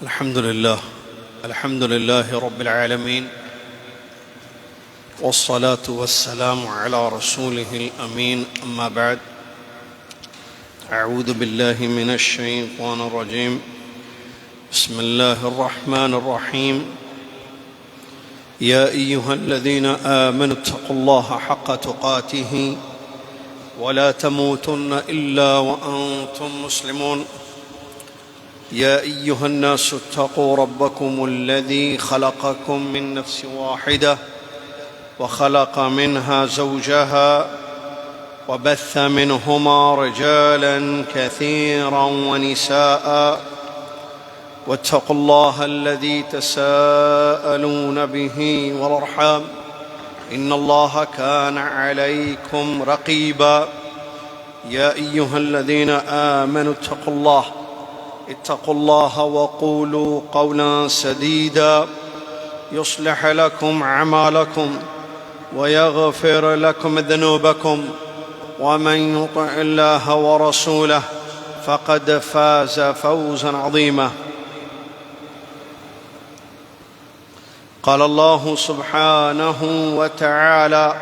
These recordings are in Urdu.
الحمد لله رب العالمين، والصلاة والسلام على رسوله الأمين. أما بعد، أعوذ بالله من الشيطان الرجيم. بسم الله الرحمن الرحيم. يا أيها الذين آمنوا اتقوا الله حق تقاته ولا تموتن إلا وأنتم مسلمون. يا أيها الناس اتقوا ربكم الذي خلقكم من نفس واحدة وخلق منها زوجها وبث منهما رجالا كثيرا ونساء، واتقوا الله الذي تساءلون به والأرحام إن الله كان عليكم رقيبا. يا أيها الذين آمنوا اتقوا الله وقولوا قولا سديدا يصلح لكم أعمالكم ويغفر لكم ذنوبكم، ومن يطع الله ورسوله فقد فاز فوزا عظيما. قال الله سبحانه وتعالى: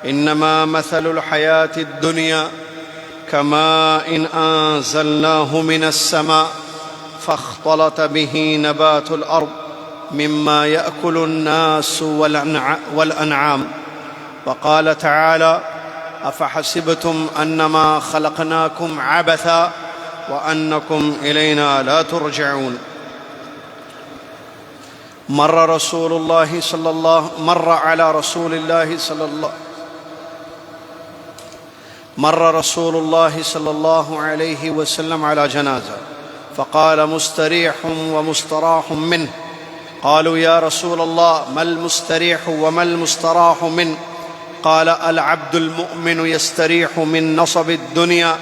إنما مثل الحياة الدنيا كماء أنزلناه من السماء فاختلط به نبات الأرض مما يأكل الناس والأنعام. وقال تعالى: أفحسبتم أنما خلقناكم عبثا وأنكم إلينا لا ترجعون. مر على رسول الله صلى الله عليه وسلم على جنازة فقال: مستريح ومستراح منه. قالوا: يا رسول الله، ما المستريح وما المستراح منه؟ قال: العبد المؤمن يستريح من نصب الدنيا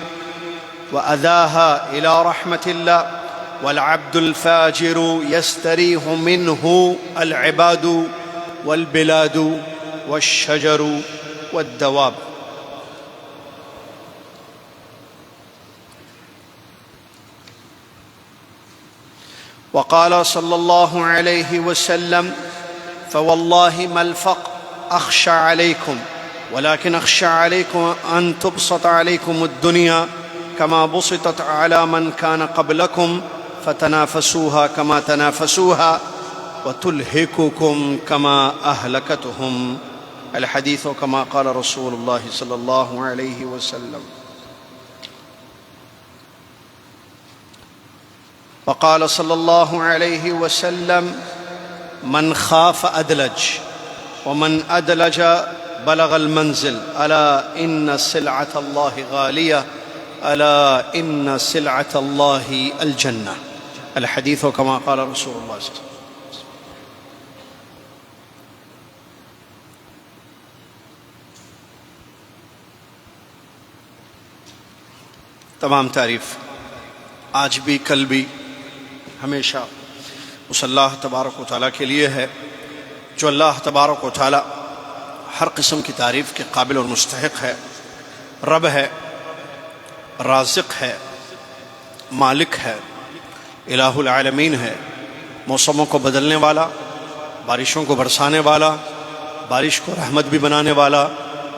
وأذاها إلى رحمة الله، والعبد الفاجر يستريح منه العباد والبلاد والشجر والدواب. وقال صلى الله عليه وسلم: فوالله ما الفقر أخشى عليكم، ولكن أخشى عليكم أن تبسط عليكم الدنيا كما بسطت على من كان قبلكم فتنافسوها كما تنافسوها وتلهككم كما أهلكتهم. الحديث كما قال رسول الله صلى الله عليه وسلم. وقال صلى الله عليه وسلم: من خاف أدلج، ومن أدلج بلغ المنزل. ألا إن سلعة الله غالية، ألا إن سلعة الله الجنة. الحديث كما قال رسول الله صلى الله عليه وسلم. تمام تعریف آج بھی کل بھی ہمیشہ اس اللہ تبارک و تعالیٰ کے لیے ہے جو اللہ تبارک و تعالیٰ ہر قسم کی تعریف کے قابل اور مستحق ہے. رب ہے، رازق ہے، مالک ہے، الہ العالمین ہے، موسموں کو بدلنے والا، بارشوں کو برسانے والا، بارش کو رحمت بھی بنانے والا،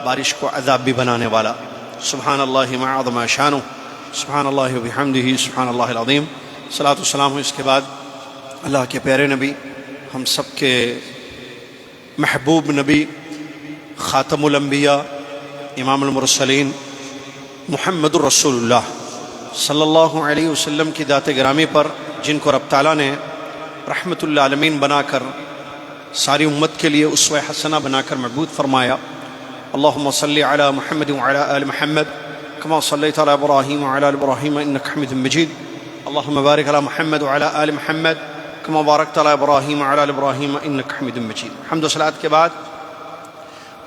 بارش کو عذاب بھی بنانے والا. سبحان اللہ ما عظم شانہ، سبحان اللہ وبحمدہ، سبحان اللہ العظیم. صلاۃ والسلام. اس کے بعد اللہ کے پیارے نبی، ہم سب کے محبوب نبی، خاتم الانبیاء، امام المرسلین، محمد الرسول اللہ صلی اللہ علیہ وسلم کی ذات گرامی پر، جن کو رب تعالیٰ نے رحمت للعالمین بنا کر ساری امت کے لیے اسوہ حسنہ بنا کر مبعوث فرمایا. اللہم صلی علی محمد وعلی آل محمد کما صلیت علی ابراہیم وعلی آل ابراہیم انک حمید مجید. اللہم بارک علی محمد وعلی آل محمد کما بارکت علی ابراہیم وعلی آل ابراہیم انک حمید مجید. حمد و صلوات کے بعد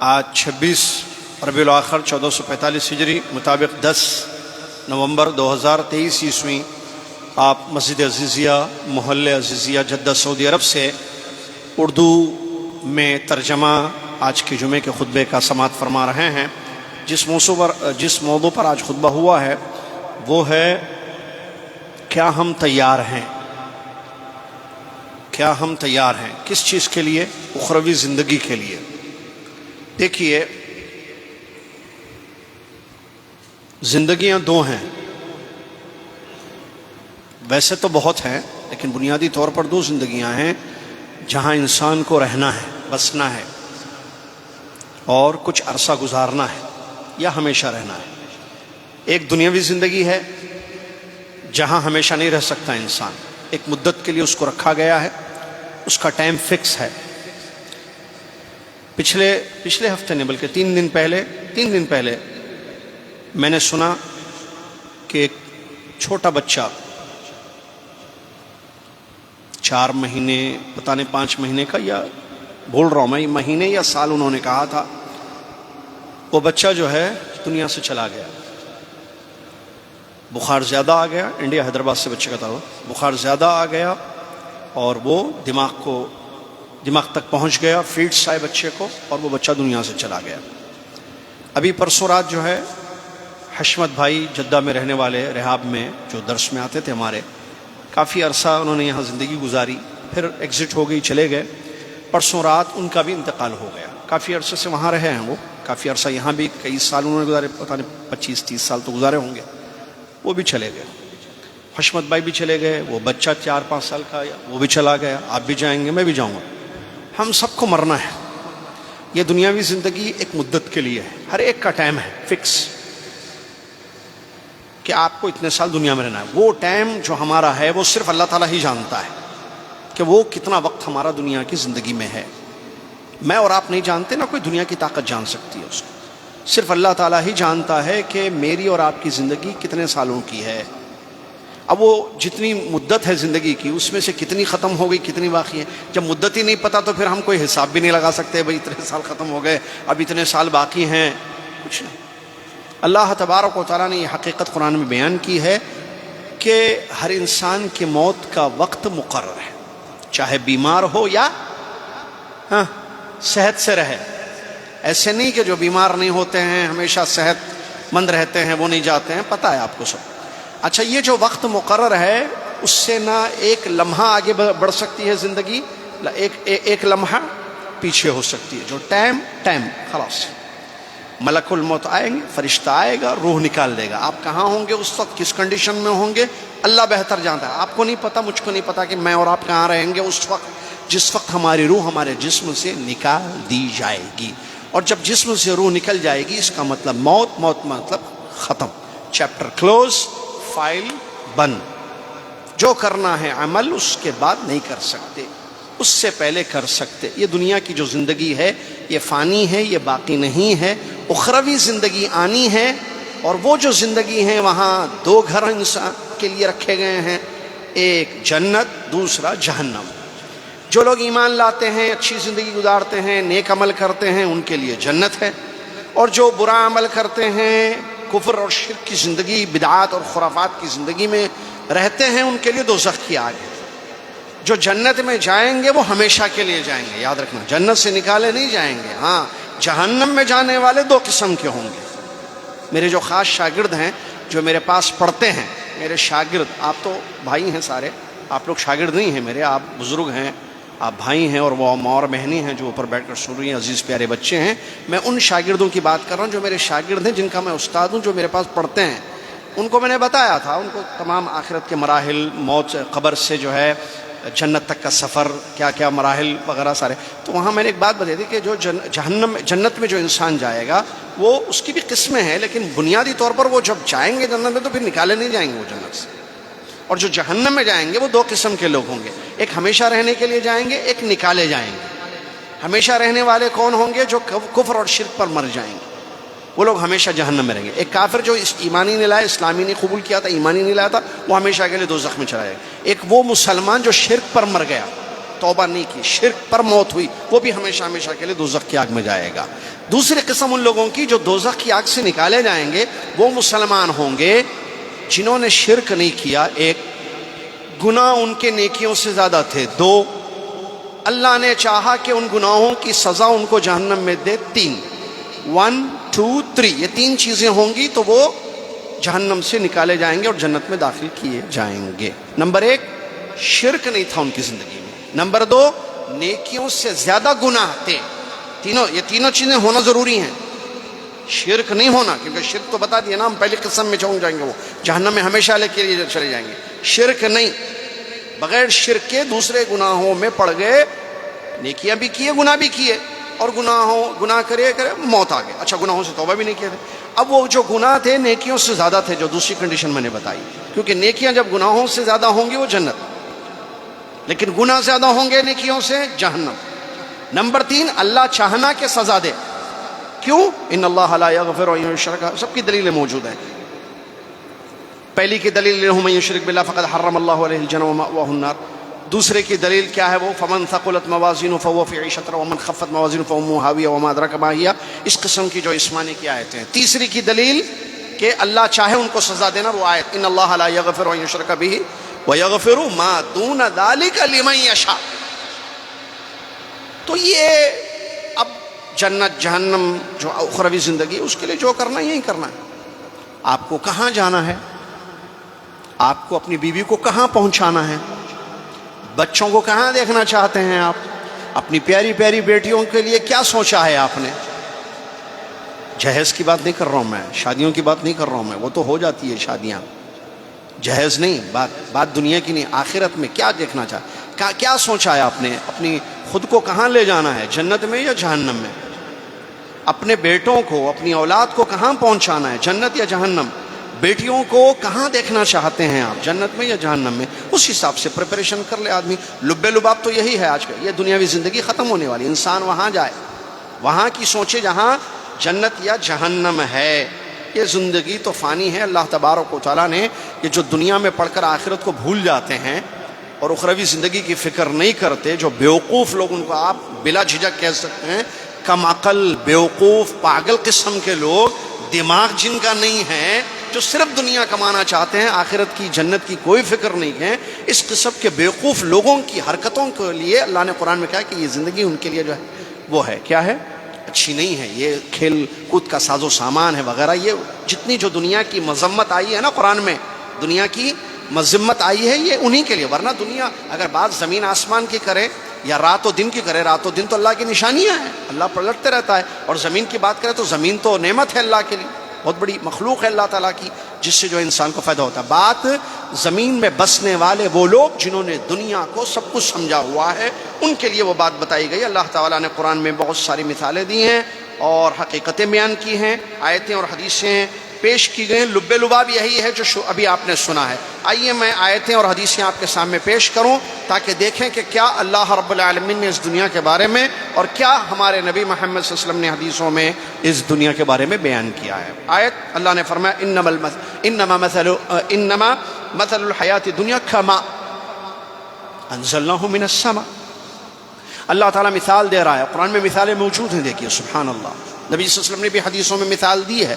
آج 26 ربیع الاخر 1445 ہجری مطابق 10 نومبر 2023 عیسوی آپ مسجد عزیزیہ محلِ عزیزیہ جدہ سعودی عرب سے اردو میں ترجمہ آج کے جمعے کے خطبے کا سماعت فرما رہے ہیں. جس موضوع پر آج خطبہ ہوا ہے وہ ہے: کیا ہم تیار ہیں کیا ہم تیار ہیں کس چیز کے لیے؟ اخروی زندگی کے لیے۔ دیکھیے زندگیاں دو ہیں، ویسے تو بہت ہیں لیکن بنیادی طور پر دو زندگیاں ہیں جہاں انسان کو رہنا ہے، بسنا ہے اور کچھ عرصہ گزارنا ہے یا ہمیشہ رہنا ہے۔ ایک دنیاوی زندگی ہے جہاں ہمیشہ نہیں رہ سکتا انسان، ایک مدت کے لیے اس کو رکھا گیا ہے، اس کا ٹائم فکس ہے۔ پچھلے ہفتے نہیں بلکہ 3 دن پہلے میں نے سنا کہ ایک چھوٹا بچہ 4 مہینے پتہ نہیں 5 مہینے کا، یا بھول رہا ہوں میں مہینے یا سال انہوں نے کہا تھا، وہ بچہ جو ہے دنیا سے چلا گیا۔ بخار زیادہ آ گیا، انڈیا حیدرآباد سے بچے کا تھا، بخار زیادہ آ گیا اور وہ دماغ تک پہنچ گیا، فیٹس آئے بچے کو اور وہ بچہ دنیا سے چلا گیا۔ ابھی پرسوں رات جو ہے حشمت بھائی جدہ میں رہنے والے، رحاب میں جو درس میں آتے تھے ہمارے، کافی عرصہ انہوں نے یہاں زندگی گزاری، پھر ایگزٹ ہو گئی، چلے گئے۔ پرسوں رات ان کا بھی انتقال ہو گیا۔ کافی عرصے سے وہاں رہے ہیں وہ، کافی عرصہ یہاں بھی کئی سال انہوں نے گزارے، پتہ نہیں 25-30 سال تو گزارے ہوں گے۔ وہ بھی چلے گئے، حشمت بھائی بھی چلے گئے، وہ بچہ 4-5 سال کا وہ بھی چلا گیا۔ آپ بھی جائیں گے، میں بھی جاؤں گا، ہم سب کو مرنا ہے۔ یہ دنیاوی زندگی ایک مدت کے لیے ہے، ہر ایک کا ٹائم ہے فکس کہ آپ کو اتنے سال دنیا میں رہنا ہے۔ وہ ٹائم جو ہمارا ہے وہ صرف اللہ تعالیٰ ہی جانتا ہے کہ وہ کتنا وقت ہمارا دنیا کی زندگی میں ہے۔ میں اور آپ نہیں جانتے، نہ کوئی دنیا کی طاقت جان سکتی ہے اس کو، صرف اللہ تعالیٰ ہی جانتا ہے کہ میری اور آپ کی زندگی کتنے سالوں کی ہے۔ اب وہ جتنی مدت ہے زندگی کی اس میں سے کتنی ختم ہو گئی، کتنی باقی ہے۔ جب مدت ہی نہیں پتہ تو پھر ہم کوئی حساب بھی نہیں لگا سکتے، بھئی اتنے سال ختم ہو گئے، اب اتنے سال باقی ہیں، کچھ نہیں۔ اللہ تبارک و تعالیٰ نے یہ حقیقت قرآن میں بیان کی ہے کہ ہر انسان کی موت کا وقت مقرر ہے، چاہے بیمار ہو یا صحت سے رہے۔ ایسے نہیں کہ جو بیمار نہیں ہوتے ہیں ہمیشہ صحت مند رہتے ہیں وہ نہیں جاتے ہیں، پتہ ہے آپ کو سب۔ اچھا، یہ جو وقت مقرر ہے اس سے نہ ایک لمحہ آگے بڑھ سکتی ہے زندگی، ایک لمحہ پیچھے ہو سکتی ہے۔ جو ٹائم خلاص، ملک الموت آئیں گے، فرشتہ آئے گا، روح نکال دے گا۔ آپ کہاں ہوں گے اس وقت، کس کنڈیشن میں ہوں گے، اللہ بہتر جانتا ہے۔ آپ کو نہیں پتا، مجھ کو نہیں پتا کہ میں اور آپ کہاں رہیں گے اس وقت جس وقت ہماری روح ہمارے جسم سے نکال دی جائے گی۔ اور جب جسم سے روح نکل جائے گی اس کا مطلب موت مطلب ختم، چیپٹر کلوز، فائل بند۔ جو کرنا ہے عمل اس کے بعد نہیں کر سکتے، اس سے پہلے کر سکتے۔ یہ دنیا کی جو زندگی ہے یہ فانی ہے، یہ باقی نہیں ہے۔ اخروی زندگی آنی ہے، اور وہ جو زندگی ہے وہاں 2 گھر انسان کے لیے رکھے گئے ہیں، ایک جنت، دوسرا جہنم۔ جو لوگ ایمان لاتے ہیں، اچھی زندگی گزارتے ہیں، نیک عمل کرتے ہیں، ان کے لیے جنت ہے، اور جو برا عمل کرتے ہیں، کفر اور شرک کی زندگی، بدعات اور خرافات کی زندگی میں رہتے ہیں، ان کے لیے دوزخ کی آگ ہے۔ جو جنت میں جائیں گے وہ ہمیشہ کے لیے جائیں گے، یاد رکھنا، جنت سے نکالے نہیں جائیں گے۔ ہاں، جہنم میں جانے والے 2 قسم کے ہوں گے۔ میرے جو خاص شاگرد ہیں جو میرے پاس پڑھتے ہیں، میرے شاگرد، آپ تو بھائی ہیں سارے، آپ لوگ شاگرد نہیں ہیں میرے، آپ بزرگ ہیں، آپ بھائی ہیں، اور وہ ماں اور بہنیں ہیں جو اوپر بیٹھ کر سن رہی ہیں، عزیز پیارے بچے ہیں۔ میں ان شاگردوں کی بات کر رہا ہوں جو میرے شاگرد ہیں، جن کا میں استاد ہوں، جو میرے پاس پڑھتے ہیں۔ ان کو میں نے بتایا تھا، ان کو تمام آخرت کے مراحل، موت، قبر سے جو ہے جنت تک کا سفر، کیا کیا مراحل وغیرہ سارے۔ تو وہاں میں نے ایک بات بتائی تھی کہ جو جنت میں جو انسان جائے گا وہ اس کی بھی قسمیں ہیں، لیکن بنیادی طور پر وہ جب جائیں گے جنت میں تو پھر نکالے نہیں جائیں گے وہ جنت سے۔ اور جو جہنم میں جائیں گے وہ 2 قسم کے لوگ ہوں گے، ایک ہمیشہ رہنے کے لیے جائیں گے، ایک نکالے جائیں گے۔ ہمیشہ رہنے والے کون ہوں گے؟ جو کفر اور شرک پر مر جائیں گے، وہ لوگ ہمیشہ جہنم میں رہیں گے۔ ایک کافر جو ایمانی نہیں لایا، اسلامی نہیں قبول کیا تھا، ایمانی نہیں لایا تھا، وہ ہمیشہ کے لیے دوزخ میں چلا جائے گا۔ ایک وہ مسلمان جو شرک پر مر گیا، توبہ نہیں کی، شرک پر موت ہوئی، وہ بھی ہمیشہ کے لیے دوزخ کی آگ میں جائے گا۔ دوسری قسم ان لوگوں کی جو دوزخ کی آگ سے نکالے جائیں گے، وہ مسلمان ہوں گے جنہوں نے شرک نہیں کیا، 1، گناہ ان کے نیکیوں سے زیادہ تھے، 2، اللہ نے چاہا کہ ان گناہوں کی سزا ان کو جہنم میں دے، 3، 1 2 3، یہ 3 چیزیں ہوں گی تو وہ جہنم سے نکالے جائیں گے اور جنت میں داخل کیے جائیں گے۔ نمبر 1، شرک نہیں تھا ان کی زندگی میں۔ نمبر 2 نیکیوں سے زیادہ گناہ تھے. یہ تینوں چیزیں ہونا ضروری ہیں. شرک نہیں ہونا، کیونکہ شرک تو بتا دیا نا، ہم پہلی قسم میں چونک جائیں گے، وہ جہنم میں ہمیشہ کے لیے چلے جائیں گے. شرک نہیں، بغیر شرک کے دوسرے گناہوں میں پڑ گئے، نیکیاں بھی کیے گناہ بھی کیے، اور گناہ کرے موت آ گئے. اچھا گناہوں سے توبہ بھی نہیں کیے تھے. اب وہ جو گناہ تھے نیکیوں سے زیادہ تھے، جو دوسری کنڈیشن میں نے بتائی، کیونکہ نیکیاں جب گناہوں سے زیادہ ہوں گی وہ جنت، لیکن گناہ زیادہ ہوں گے نیکیوں سے جہنم. نمبر 3 اللہ چاہنا کہ سزا دے. کیوں؟ ان اللہ لا یغفر ان یشرک، سب کی دلیلیں موجود ہیں. پہلی کی دلیل من یشرک باللہ فقد حرم اللہ علیہ الجنہ ومأواہ النار. دوسرے کی دلیل کیا ہے؟ وہ فمن ثقلت موازینہ فہو فی عیشۃ راضیہ ومن خفت موازینہ فأمہ ہاویہ وما ادراک ما ہی. اس قسم کی جو اسمانی کی آیتیں ہیں. تیسری کی دلیل کہ اللہ چاہے ان کو سزا دینا، وہ آیت ان اللہ لا یغفر ان یشرک بہ ویغفر ما دون ذلک لمن یشاء. تو یہ اب جنت جہنم جو اخروی زندگی، اس کے لیے جو کرنا ہے یہی کرنا ہے. آپ کو کہاں جانا ہے، آپ کو اپنی بیوی کو کہاں پہنچانا ہے، بچوں کو کہاں دیکھنا چاہتے ہیں آپ، اپنی پیاری پیاری بیٹیوں کے لیے کیا سوچا ہے آپ نے. جہیز کی بات نہیں کر رہا ہوں میں، شادیوں کی بات نہیں کر رہا ہوں میں، وہ تو ہو جاتی ہے شادیاں، جہیز نہیں. بات دنیا کی نہیں، آخرت میں کیا دیکھنا کیا سوچا ہے آپ نے، اپنی خود کو کہاں لے جانا ہے، جنت میں یا جہنم میں. اپنے بیٹوں کو، اپنی اولاد کو کہاں پہنچانا ہے، جنت یا جہنم. بیٹیوں کو کہاں دیکھنا چاہتے ہیں آپ، جنت میں یا جہنم میں. اس حساب سے پریپریشن کر لے آدمی. لب لباب تو یہی ہے آج کل، یہ دنیاوی زندگی ختم ہونے والی، انسان وہاں جائے، وہاں کی سوچے جہاں جنت یا جہنم ہے. یہ زندگی تو فانی ہے. اللہ تبارک و تعالیٰ نے یہ جو دنیا میں پڑھ کر آخرت کو بھول جاتے ہیں اور اخروی زندگی کی فکر نہیں کرتے، جو بیوقوف لوگ، ان کو آپ بلا جھجک کہہ سکتے ہیں کم عقل، بیوقوف، پاگل قسم کے لوگ، دماغ جن کا نہیں ہے، جو صرف دنیا کمانا چاہتے ہیں، آخرت کی جنت کی کوئی فکر نہیں ہے. اس قسم کے بیوقوف لوگوں کی حرکتوں کے لیے اللہ نے قرآن میں کہا کہ یہ زندگی ان کے لیے جو ہے وہ ہے کیا ہے، اچھی نہیں ہے. یہ کھیل کود کا ساز و سامان ہے وغیرہ. یہ جتنی جو دنیا کی مذمت آئی ہے نا قرآن میں، دنیا کی مذمت آئی ہے، یہ انہی کے لیے. ورنہ دنیا اگر بات زمین آسمان کی کرے یا رات و دن کی کرے، رات و دن تو اللہ کی نشانیاں ہیں، اللہ پلٹتے رہتا ہے. اور زمین کی بات کرے تو زمین تو نعمت ہے اللہ کے لیے، بہت بڑی مخلوق ہے اللہ تعالیٰ کی، جس سے جو انسان کو فائدہ ہوتا ہے. بات زمین میں بسنے والے وہ لوگ جنہوں نے دنیا کو سب کچھ سمجھا ہوا ہے، ان کے لیے وہ بات بتائی گئی. اللہ تعالیٰ نے قرآن میں بہت ساری مثالیں دی ہیں اور حقیقتیں بیان کی ہیں، آیتیں اور حدیثیں پیش کی گئیں. لب لباب یہی ہے جو ابھی آپ نے سنا ہے. آئیے میں آیتیں اور حدیثیں آپ کے سامنے پیش کروں تاکہ دیکھیں کہ کیا اللہ رب العالمین نے اس دنیا کے بارے میں اور کیا ہمارے نبی محمد صلی اللہ علیہ وسلم نے حدیثوں میں اس دنیا کے بارے میں بیان کیا ہے. آیت اللہ نے فرمایا انما مثل الحیات الدنیا کما انزلناہ من السماء. اللہ تعالیٰ مثال دے رہا ہے، قرآن میں مثالیں موجود ہیں. دیکھیے سبحان اللہ، نبی صلی اللہ علیہ وسلم نے بھی حدیثوں میں مثال دی ہے.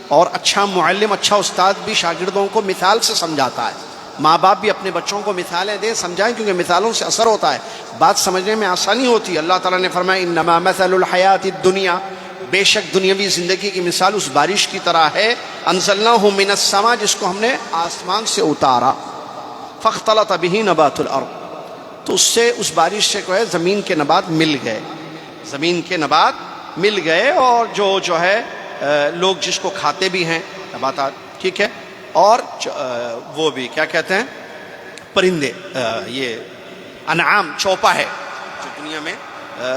اور اچھا معلم، اچھا استاد بھی شاگردوں کو مثال سے سمجھاتا ہے. ماں باپ بھی اپنے بچوں کو مثالیں دیں، سمجھائیں، کیونکہ مثالوں سے اثر ہوتا ہے، بات سمجھنے میں آسانی ہوتی ہے. اللہ تعالیٰ نے فرمایا انما مثل الحیات الدنیا، بے شک دنیاوی زندگی کی مثال اس بارش کی طرح ہے، انزلناہ من السماء، جس کو ہم نے آسمان سے اتارا، فاختلط بہ نبات الارض، تو اس سے، اس بارش سے جو ہے زمین کے نبات مل گئے، زمین کے نبات مل گئے. اور جو ہے لوگ جس کو کھاتے بھی ہیں نباتات، ٹھیک ہے، اور وہ بھی کیا کہتے ہیں، پرندے، یہ انعام، چوپا ہے جو دنیا میں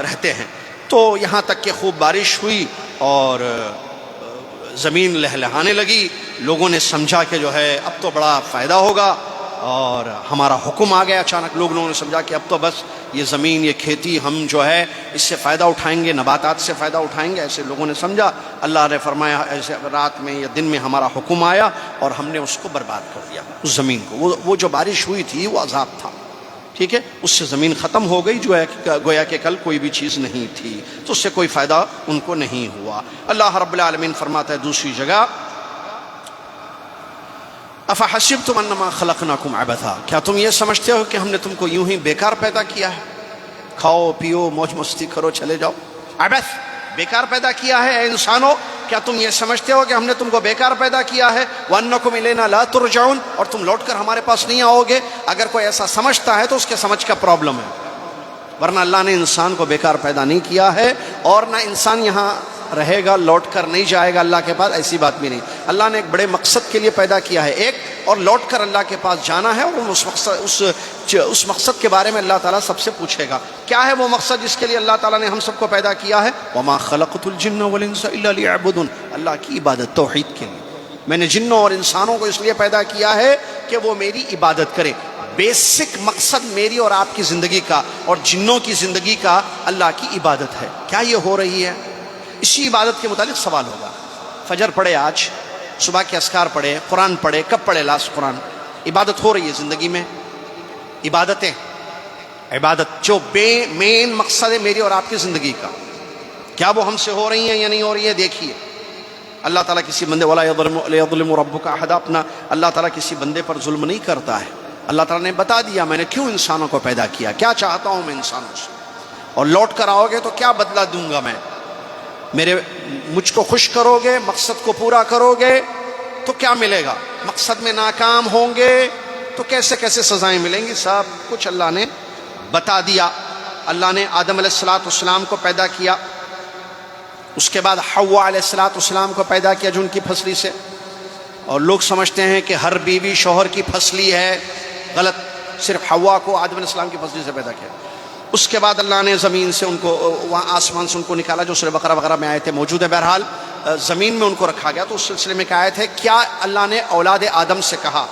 رہتے ہیں. تو یہاں تک کہ خوب بارش ہوئی اور زمین لہلہانے لگی. لوگوں نے سمجھا کہ جو ہے اب تو بڑا فائدہ ہوگا اور ہمارا حکم آ گیا. اچانک لوگوں نے سمجھا کہ اب تو بس یہ زمین، یہ کھیتی، ہم جو ہے اس سے فائدہ اٹھائیں گے، نباتات سے فائدہ اٹھائیں گے. ایسے لوگوں نے سمجھا. اللہ نے فرمایا ایسے رات میں یا دن میں ہمارا حکم آیا اور ہم نے اس کو برباد کر دیا، اس زمین کو. وہ جو بارش ہوئی تھی وہ عذاب تھا، ٹھیک ہے، اس سے زمین ختم ہو گئی، جو ہے گویا کہ کل کوئی بھی چیز نہیں تھی، تو اس سے کوئی فائدہ ان کو نہیں ہوا. اللہ رب العالمین فرماتا ہے دوسری جگہ افحسبتم انما خلقناکم عبثا، کیا تم یہ سمجھتے ہو کہ ہم نے تم کو یوں ہی بیکار پیدا کیا ہے، کھاؤ پیو موج مستی کرو چلے جاؤ. عبث، بیکار پیدا کیا ہے. اے انسانوں، کیا تم یہ سمجھتے ہو کہ ہم نے تم کو بیکار پیدا کیا ہے؟ وَأَنَّكُمْ إِلَيْنَا لَا تُرْجَعُونَ، اور تم لوٹ کر ہمارے پاس نہیں آؤ گے. اگر کوئی ایسا سمجھتا ہے تو اس کے سمجھ کا پرابلم ہے. ورنہ اللہ نے انسان کو بیکار پیدا نہیں کیا ہے، اور نہ انسان یہاں رہے گا لوٹ کر نہیں جائے گا اللہ کے پاس، ایسی بات بھی نہیں۔ اللہ نے ایک بڑے مقصد کے لیے پیدا کیا ہے ایک، اور لوٹ کر اللہ کے پاس جانا ہے، اور اس مقصد کے بارے میں اللہ تعالیٰ سب سے پوچھے گا۔ کیا ہے وہ مقصد جس کے لیے اللہ تعالیٰ نے ہم سب کو پیدا کیا ہے؟ وَمَا خَلَقْتُ الْجِنَّ وَالْإِنسَ إِلَّا لِيَعْبُدُونِ، اللہ کی عبادت، توحید کے لیے میں نے جنوں اور انسانوں کو اس لیے پیدا کیا ہے کہ وہ میری عبادت کرے۔ بیسک مقصد میری اور آپ کی زندگی کا اور جنوں کی زندگی کا اللہ کی عبادت ہے۔ کیا یہ ہو رہی ہے؟ اسی عبادت کے متعلق سوال ہوگا۔ فجر پڑھے، آج صبح کے اذکار پڑھے، قرآن پڑھے، کب پڑھے لاسٹ قرآن؟ عبادت ہو رہی ہے زندگی میں؟ عبادتیں، عبادت جو مین مقصد ہے میری اور آپ کی زندگی کا، کیا وہ ہم سے ہو رہی ہیں یا نہیں ہو رہی ہیں؟ دیکھیے اللہ تعالیٰ کسی بندے وَلَا يَظْلِمُ رَبُّكَ أَحَدًا، اپنا اللہ تعالیٰ کسی بندے پر ظلم نہیں کرتا ہے۔ اللہ تعالیٰ نے بتا دیا میں نے کیوں انسانوں کو پیدا کیا، کیا چاہتا ہوں میں انسانوں سے، اور لوٹ کر آؤ گے تو کیا بدلہ دوں گا میں۔ مجھ کو خوش کرو گے، مقصد کو پورا کرو گے تو کیا ملے گا، مقصد میں ناکام ہوں گے تو کیسے کیسے سزائیں ملیں گی، سب کچھ اللہ نے بتا دیا۔ اللہ نے آدم علیہ السلام کو پیدا کیا، اس کے بعد حوا علیہ السلام کو پیدا کیا جو ان کی پھسلی سے، اور لوگ سمجھتے ہیں کہ ہر بیوی شوہر کی پھسلی ہے، غلط، صرف حوا کو آدم علیہ السلام کی پھسلی سے پیدا کیا۔ اس کے بعد اللہ نے زمین سے ان کو، وہاں آسمان سے ان کو نکالا، جو سورہ بقرہ وغیرہ میں آیتیں موجود ہے۔ بہرحال زمین میں ان کو رکھا گیا، تو اس سلسلے میں ایک آیت ہے، کیا اللہ نے اولاد آدم سے کہا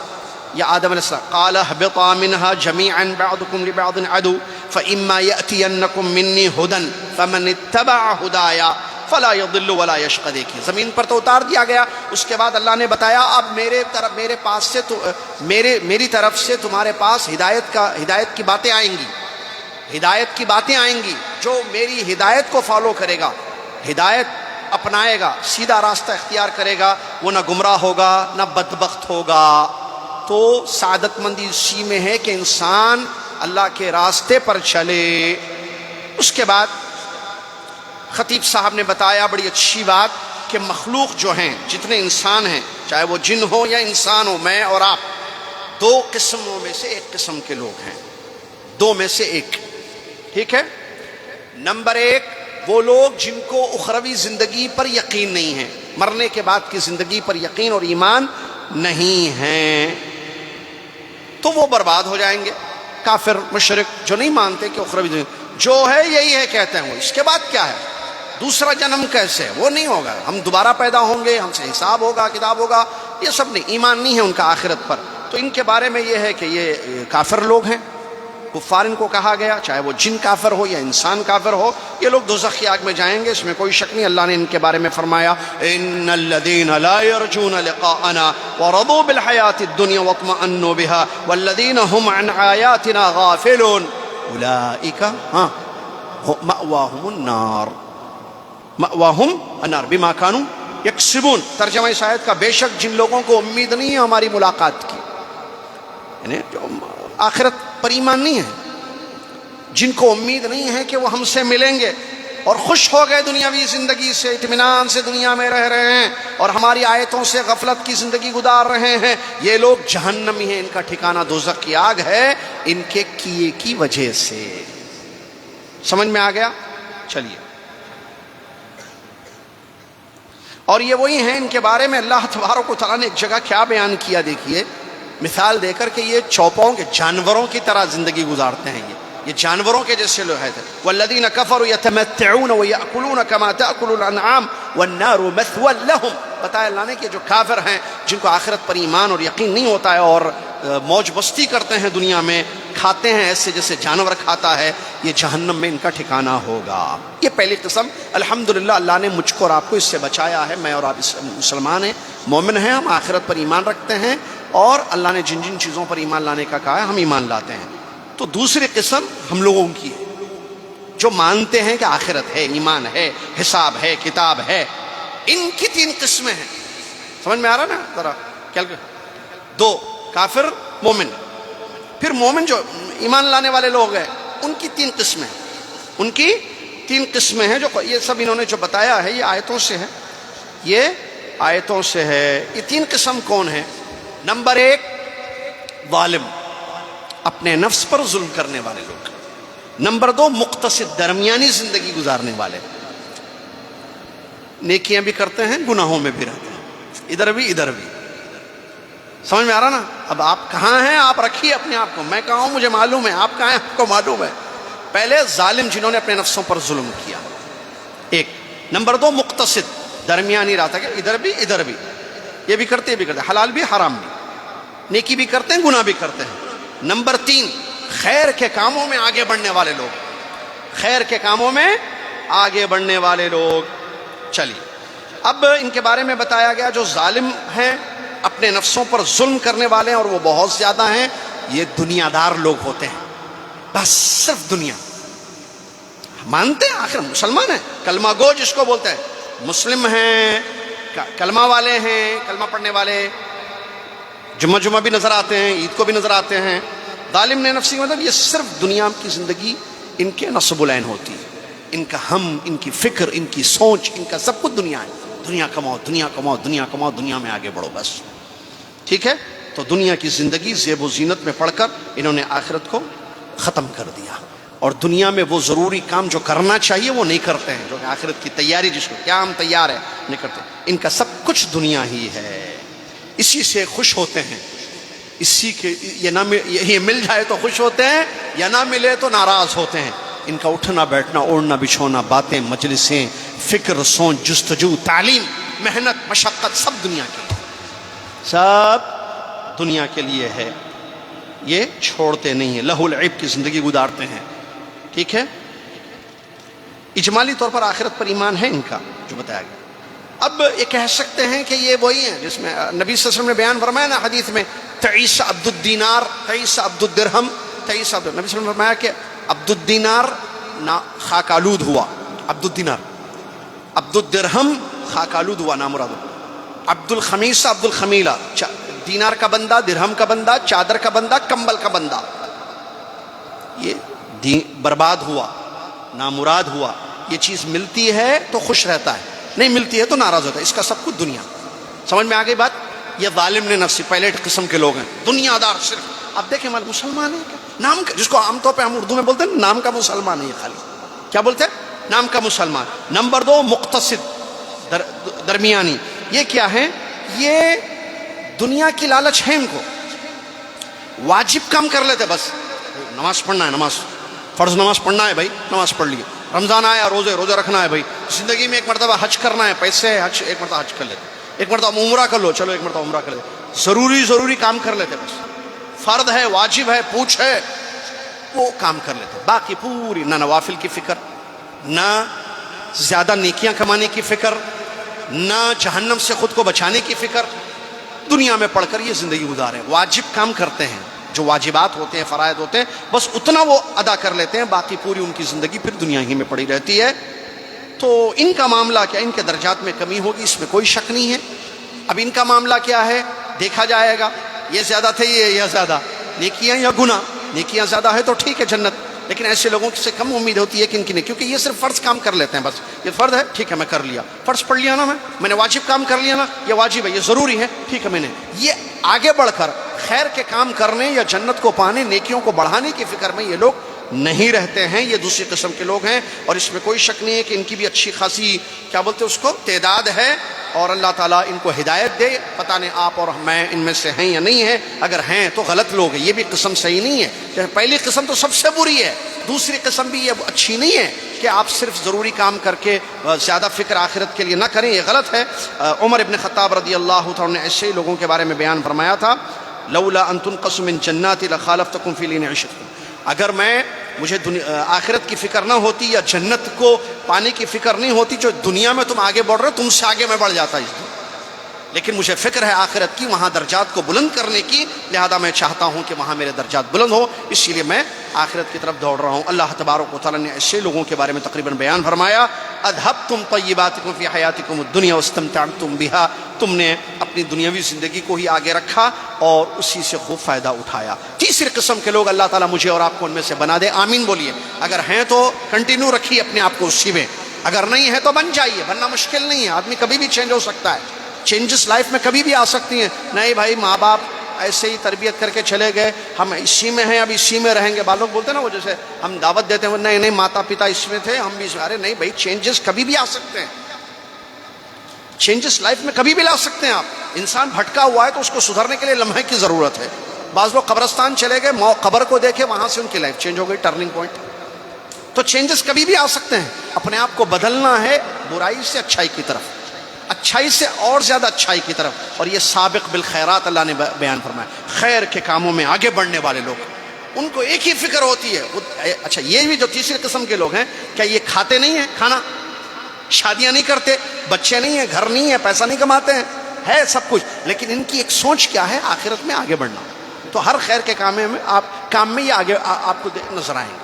یا آدم علیہ السلام، قال اهبطا منها جميعا بعضكم لبعض عدو فإما يأتينكم مني هدى فمن اتبع هدايا فلا يضل ولا يشقى۔ دیکھیے زمین پر تو اتار دیا گیا، اس کے بعد اللہ نے بتایا اب میرے پاس سے تو میری طرف سے تمہارے پاس ہدایت کی باتیں آئیں گی، ہدایت کی باتیں آئیں گی، جو میری ہدایت کو فالو کرے گا، ہدایت اپنائے گا، سیدھا راستہ اختیار کرے گا، وہ نہ گمراہ ہوگا نہ بدبخت ہوگا۔ تو سعادت مندی اسی میں ہے کہ انسان اللہ کے راستے پر چلے۔ اس کے بعد خطیب صاحب نے بتایا بڑی اچھی بات کہ مخلوق جو ہیں، جتنے انسان ہیں، چاہے وہ جن ہو یا انسان ہو، میں اور آپ، دو قسموں میں سے ایک قسم کے لوگ ہیں، دو میں سے ایک، ٹھیک ہے؟ نمبر ایک وہ لوگ جن کو اخروی زندگی پر یقین نہیں ہے، مرنے کے بعد کی زندگی پر یقین اور ایمان نہیں ہے، تو وہ برباد ہو جائیں گے۔ کافر مشرک جو نہیں مانتے کہ اخروی زندگی جو ہے یہی ہے کہتے ہیں، وہ اس کے بعد کیا ہے، دوسرا جنم کیسے، وہ نہیں ہوگا، ہم دوبارہ پیدا ہوں گے، ہم سے حساب ہوگا، کتاب ہوگا، یہ سب نہیں، ایمان نہیں ہے ان کا آخرت پر۔ تو ان کے بارے میں یہ ہے کہ یہ کافر لوگ ہیں، کفار ان کو کہا گیا، چاہے وہ جن کافر ہو یا انسان کافر ہو، یہ لوگ دوزخ کی آگ میں جائیں گے، اس میں کوئی شک نہیں۔ اللہ نے ان کے بارے میں فرمایا ان الذين لا يرجون لقاءنا ورضوا بالحياة الدنيا واطمأنوا بها والذين هم عن آياتنا غافلون اولئك مأواهم النار بما كانوا يكسبون۔ ترجمہ اس آیت کا، بے شک جن لوگوں کو امید نہیں ہے ہماری ملاقات کی، یعنی جو آخرت پر ایمان نہیں ہے، جن کو امید نہیں ہے کہ وہ ہم سے ملیں گے، اور خوش ہو گئے دنیاوی زندگی سے، اطمینان سے دنیا میں رہ رہے ہیں اور ہماری آیتوں سے غفلت کی زندگی گزار رہے ہیں، یہ لوگ جہنمی ہیں، ان کا ٹھکانہ دوزخ کی آگ ہے، ان کے کیے کی وجہ سے۔ سمجھ میں آ گیا؟ چلیے، اور یہ وہی ہیں، ان کے بارے میں اللہ تبارک و تعالیٰ نے ایک جگہ کیا بیان کیا، دیکھیے مثال دے کر کہ یہ چوپاؤں کے جانوروں کی طرح زندگی گزارتے ہیں، یہ جانوروں کے جیسے لوگ ہیں۔ والذین کفروا یتمتعون ویأکلون کما تأکل الانعام والنار مثوی لہم۔ بتایا اللہ نے کہ جو کافر ہیں، جن کو آخرت پر ایمان اور یقین نہیں ہوتا ہے اور موج مستی کرتے ہیں دنیا میں، کھاتے ہیں ایسے جیسے جانور کھاتا ہے، یہ جہنم میں ان کا ٹھکانہ ہوگا۔ یہ پہلی قسم۔ الحمدللہ اللہ نے مجھ کو اور آپ کو اس سے بچایا ہے، میں اور آپ مسلمان ہیں، مومن ہیں، ہم آخرت پر ایمان رکھتے ہیں، اور اللہ نے جن جن چیزوں پر ایمان لانے کا کہا ہے ہم ایمان لاتے ہیں۔ تو دوسری قسم ہم لوگوں کی ہے جو مانتے ہیں کہ آخرت ہے، ایمان ہے، حساب ہے، کتاب ہے۔ ان کی تین قسمیں ہیں، سمجھ میں آ رہا نا؟ ذرا دو، کافر، مومن۔ پھر مومن جو ایمان لانے والے لوگ ہیں، ان کی تین قسمیں ہیں، ان کی تین قسمیں ہیں، جو یہ سب انہوں نے جو بتایا ہے یہ آیتوں سے ہے، یہ آیتوں سے ہے۔ یہ تین قسم کون ہیں؟ نمبر ایک، ظالم، اپنے نفس پر ظلم کرنے والے لوگ، نمبر دو مقتصد، درمیانی زندگی گزارنے والے، نیکیاں بھی کرتے ہیں گناہوں میں بھی رہتے ہیں، ادھر بھی ادھر بھی. سمجھ میں آ رہا نا؟ اب آپ کہاں ہیں آپ رکھیے اپنے آپ کو، میں کہاں ہوں مجھے معلوم ہے، آپ کہاں ہیں آپ کو معلوم ہے. پہلے ظالم جنہوں نے اپنے نفسوں پر ظلم کیا، ایک. نمبر دو مقتصد، درمیانی رہتا کہ ادھر بھی ادھر بھی، یہ بھی کرتے یہ بھی کرتے، حلال بھی حرام بھی، نیکی بھی کرتے ہیں گناہ بھی کرتے ہیں. نمبر تین خیر کے کاموں میں آگے بڑھنے والے لوگ، خیر کے کاموں میں آگے بڑھنے والے لوگ. چلیے اب ان کے بارے میں بتایا گیا جو ظالم ہیں، اپنے نفسوں پر ظلم کرنے والے ہیں، اور وہ بہت زیادہ ہیں. یہ دنیا دار لوگ ہوتے ہیں، بس صرف دنیا مانتے ہیں، آخر مسلمان ہیں، کلمہ گو جس کو بولتے ہیں، مسلم ہیں، کلمہ والے ہیں، کلمہ پڑھنے والے، جمعہ بھی نظر آتے ہیں، عید کو بھی نظر آتے ہیں. ظالم نے نفسی مطلب یہ صرف دنیا کی زندگی ان کے نصب العین ہوتی ہے، ان کا ہم، ان کی فکر، ان کی سوچ، ان کا سب کچھ دنیا ہے. دنیا کماؤ دنیا کماؤ دنیا کماؤ، دنیا میں آگے بڑھو بس. ٹھیک ہے، تو دنیا کی زندگی زیب و زینت میں پڑھ کر انہوں نے آخرت کو ختم کر دیا، اور دنیا میں وہ ضروری کام جو کرنا چاہیے وہ نہیں کرتے ہیں، جو کہ آخرت کی تیاری جس کو کیا ہم تیار ہے نہیں کرتے. ان کا سب کچھ دنیا ہی ہے، اسی سے خوش ہوتے ہیں، اسی کے یہ مل جائے تو خوش ہوتے ہیں، یا نہ ملے تو ناراض ہوتے ہیں. ان کا اٹھنا بیٹھنا، اوڑھنا بچھونا، باتیں، مجلسیں، فکر، سوچ، جستجو، تعلیم، محنت، مشقت، سب دنیا کے لیے، سب دنیا کے لیے ہے. یہ چھوڑتے نہیں ہیں، لہو العب کی زندگی گزارتے ہیں. ٹھیک ہے، اجمالی طور پر آخرت پر ایمان ہے ان کا جو بتایا گیا. اب یہ کہہ سکتے ہیں کہ یہ وہی ہیں جس میں نبی صلی اللہ علیہ وسلم نے بیان فرمایا نا حدیث میں، تعیس عبد الدینار، تعیس عبد الدرہم، تعیس عبد، نبی صلی اللہ علیہ وسلم نے فرمایا کہ عبد الدینار خاک آلود ہوا، عبد الدینار، عبد الدرہم خاک آلود ہوا، نامراد ہوا. عبد الخمیسہ، عبد الخمیلہ، دینار کا بندہ، درہم کا بندہ، چادر کا بندہ، کمبل کا بندہ، یہ برباد ہوا، نامراد ہوا. یہ چیز ملتی ہے تو خوش رہتا ہے، نہیں ملتی ہے تو ناراض ہوتا ہے. اس کا سب کچھ دنیا. سمجھ میں آ گئی بات؟ یہ ظالم نے نفسی پہلے قسم کے لوگ ہیں، دنیا دار صرف. اب دیکھیں ہمارے مسلمان ہیں کیا نام کا، جس کو عام طور پہ ہم اردو میں بولتے ہیں نام کا مسلمان ہے، یہ خالی کیا بولتے ہیں، نام کا مسلمان. نمبر دو مقتصد، درمیانی. یہ کیا ہے؟ یہ دنیا کی لالچ ہے ان کو، واجب کام کر لیتے، بس نماز پڑھنا ہے، نماز فرض نماز پڑھنا ہے بھائی، نماز پڑھ لیے. رمضان آیا، روزے رکھنا ہے بھائی. زندگی میں ایک مرتبہ حج کرنا ہے، پیسے حج، ایک مرتبہ حج کر لیتے، ایک مرتبہ عمرہ کر لو، چلو ایک مرتبہ عمرہ کر لیتے. ضروری کام کر لیتے، بس فرض ہے، واجب ہے، پوچھ ہے، وہ کام کر لیتے. باقی پوری نہ نوافل کی فکر، نہ زیادہ نیکیاں کمانے کی فکر، نہ جہنم سے خود کو بچانے کی فکر. دنیا میں پڑھ کر یہ زندگی گزارے، واجب کام کرتے ہیں، جو واجبات ہوتے ہیں، فرائض ہوتے ہیں، بس اتنا وہ ادا کر لیتے ہیں، باقی پوری ان کی زندگی پھر دنیا ہی میں پڑی رہتی ہے. تو ان کا معاملہ کیا، ان کے درجات میں کمی ہوگی، اس میں کوئی شک نہیں ہے. اب ان کا معاملہ کیا ہے دیکھا جائے گا، یہ زیادہ تھے یا زیادہ نیکیاں یا گناہ. نیکیاں زیادہ ہے تو ٹھیک ہے جنت، لیکن ایسے لوگوں سے کم امید ہوتی ہے کہ ان کی نہیں، کیونکہ یہ صرف فرض کام کر لیتے ہیں. بس یہ فرض ہے، ٹھیک ہے میں کر لیا، فرض پڑھ لیا نا، میں نے واجب کام کر لیا نا، یہ واجب ہے، یہ ضروری ہے، ٹھیک ہے میں نے. یہ آگے بڑھ کر خیر کے کام کرنے یا جنت کو پانے، نیکیوں کو بڑھانے کی فکر میں یہ لوگ نہیں رہتے ہیں. یہ دوسری قسم کے لوگ ہیں، اور اس میں کوئی شک نہیں ہے کہ ان کی بھی اچھی خاصی کیا بولتے اس کو تعداد ہے، اور اللہ تعالیٰ ان کو ہدایت دے. پتہ نہیں آپ اور میں ان میں سے ہیں یا نہیں ہیں، اگر ہیں تو غلط لوگ ہیں. یہ بھی قسم صحیح نہیں ہے، پہلی قسم تو سب سے بری ہے، دوسری قسم بھی یہ اچھی نہیں ہے کہ آپ صرف ضروری کام کر کے زیادہ فکر آخرت کے لیے نہ کریں، یہ غلط ہے. عمر ابن خطاب رضی اللہ تعالیٰ نے ایسے لوگوں کے بارے میں بیان فرمایا تھا، لولا ان تنقص من جنات لخالفتکم فی لین عشتکم. اگر مجھے آخرت کی فکر نہ ہوتی یا جنت کو پانے کی فکر نہیں ہوتی، جو دنیا میں تم آگے بڑھ رہے ہو تم سے آگے میں بڑھ جاتا اس دن. لیکن مجھے فکر ہے آخرت کی، وہاں درجات کو بلند کرنے کی، لہذا میں چاہتا ہوں کہ وہاں میرے درجات بلند ہو، اسی لیے میں آخرت کی طرف دوڑ رہا ہوں. اللہ تبارک و تعالیٰ نے ایسے لوگوں کے بارے میں تقریباً بیان فرمایا، اذھبتم طیباتکم فی حیاتکم الدنیا واستمتعتم بها. تم نے اپنی دنیاوی زندگی کو ہی آگے رکھا اور اسی سے خوب فائدہ اٹھایا. تیسری قسم کے لوگ اللہ تعالیٰ مجھے اور آپ کو ان میں سے بنا دے. آمین بولیے. اگر ہیں تو کنٹینیو رکھیے اپنے آپ کو اسی میں، اگر نہیں ہے تو بن جائیے. بننا مشکل نہیں ہے، آدمی کبھی بھی چینج ہو سکتا ہے، چینجز لائف میں کبھی بھی آ سکتی ہیں. نہیں بھائی ماں باپ ایسے ہی تربیت کر کے چلے گئے، ہم اسی میں ہیں، اب اسی میں رہیں گے. بعض لوگ بولتے ہیں نا، وہ جیسے ہم دعوت دیتے ہیں، نہیں ماتا پتا اس میں تھے، ہم بھی اس میں. ارے نہیں بھائی، چینجز کبھی بھی آ سکتے ہیں، چینجز لائف میں کبھی بھی لا سکتے ہیں آپ. انسان بھٹکا ہوا ہے تو اس کو سدھرنے کے لیے لمحے کی ضرورت ہے. بعض لوگ قبرستان چلے گئے، قبر کو دیکھے، وہاں سے ان کی لائف چینج ہو گئی، ٹرننگ پوائنٹ. تو چینجز کبھی بھی آ سکتے ہیں. اپنے آپ کو بدلنا ہے برائی سے اچھائی کی طرف، اچھائی سے اور زیادہ اچھائی کی طرف. اور یہ سابق بالخیرات اللہ نے بیان فرمایا، خیر کے کاموں میں آگے بڑھنے والے لوگ، ان کو ایک ہی فکر ہوتی ہے. اچھا، یہ بھی جو تیسری قسم کے لوگ ہیں، کیا یہ کھاتے نہیں ہیں کھانا، شادیاں نہیں کرتے، بچے نہیں ہیں، گھر نہیں ہے، پیسہ نہیں کماتے ہیں، ہے سب کچھ، لیکن ان کی ایک سوچ کیا ہے؟ آخرت میں آگے بڑھنا. تو ہر خیر کے کام میں یہ آگے آپ کو نظر آئیں گے.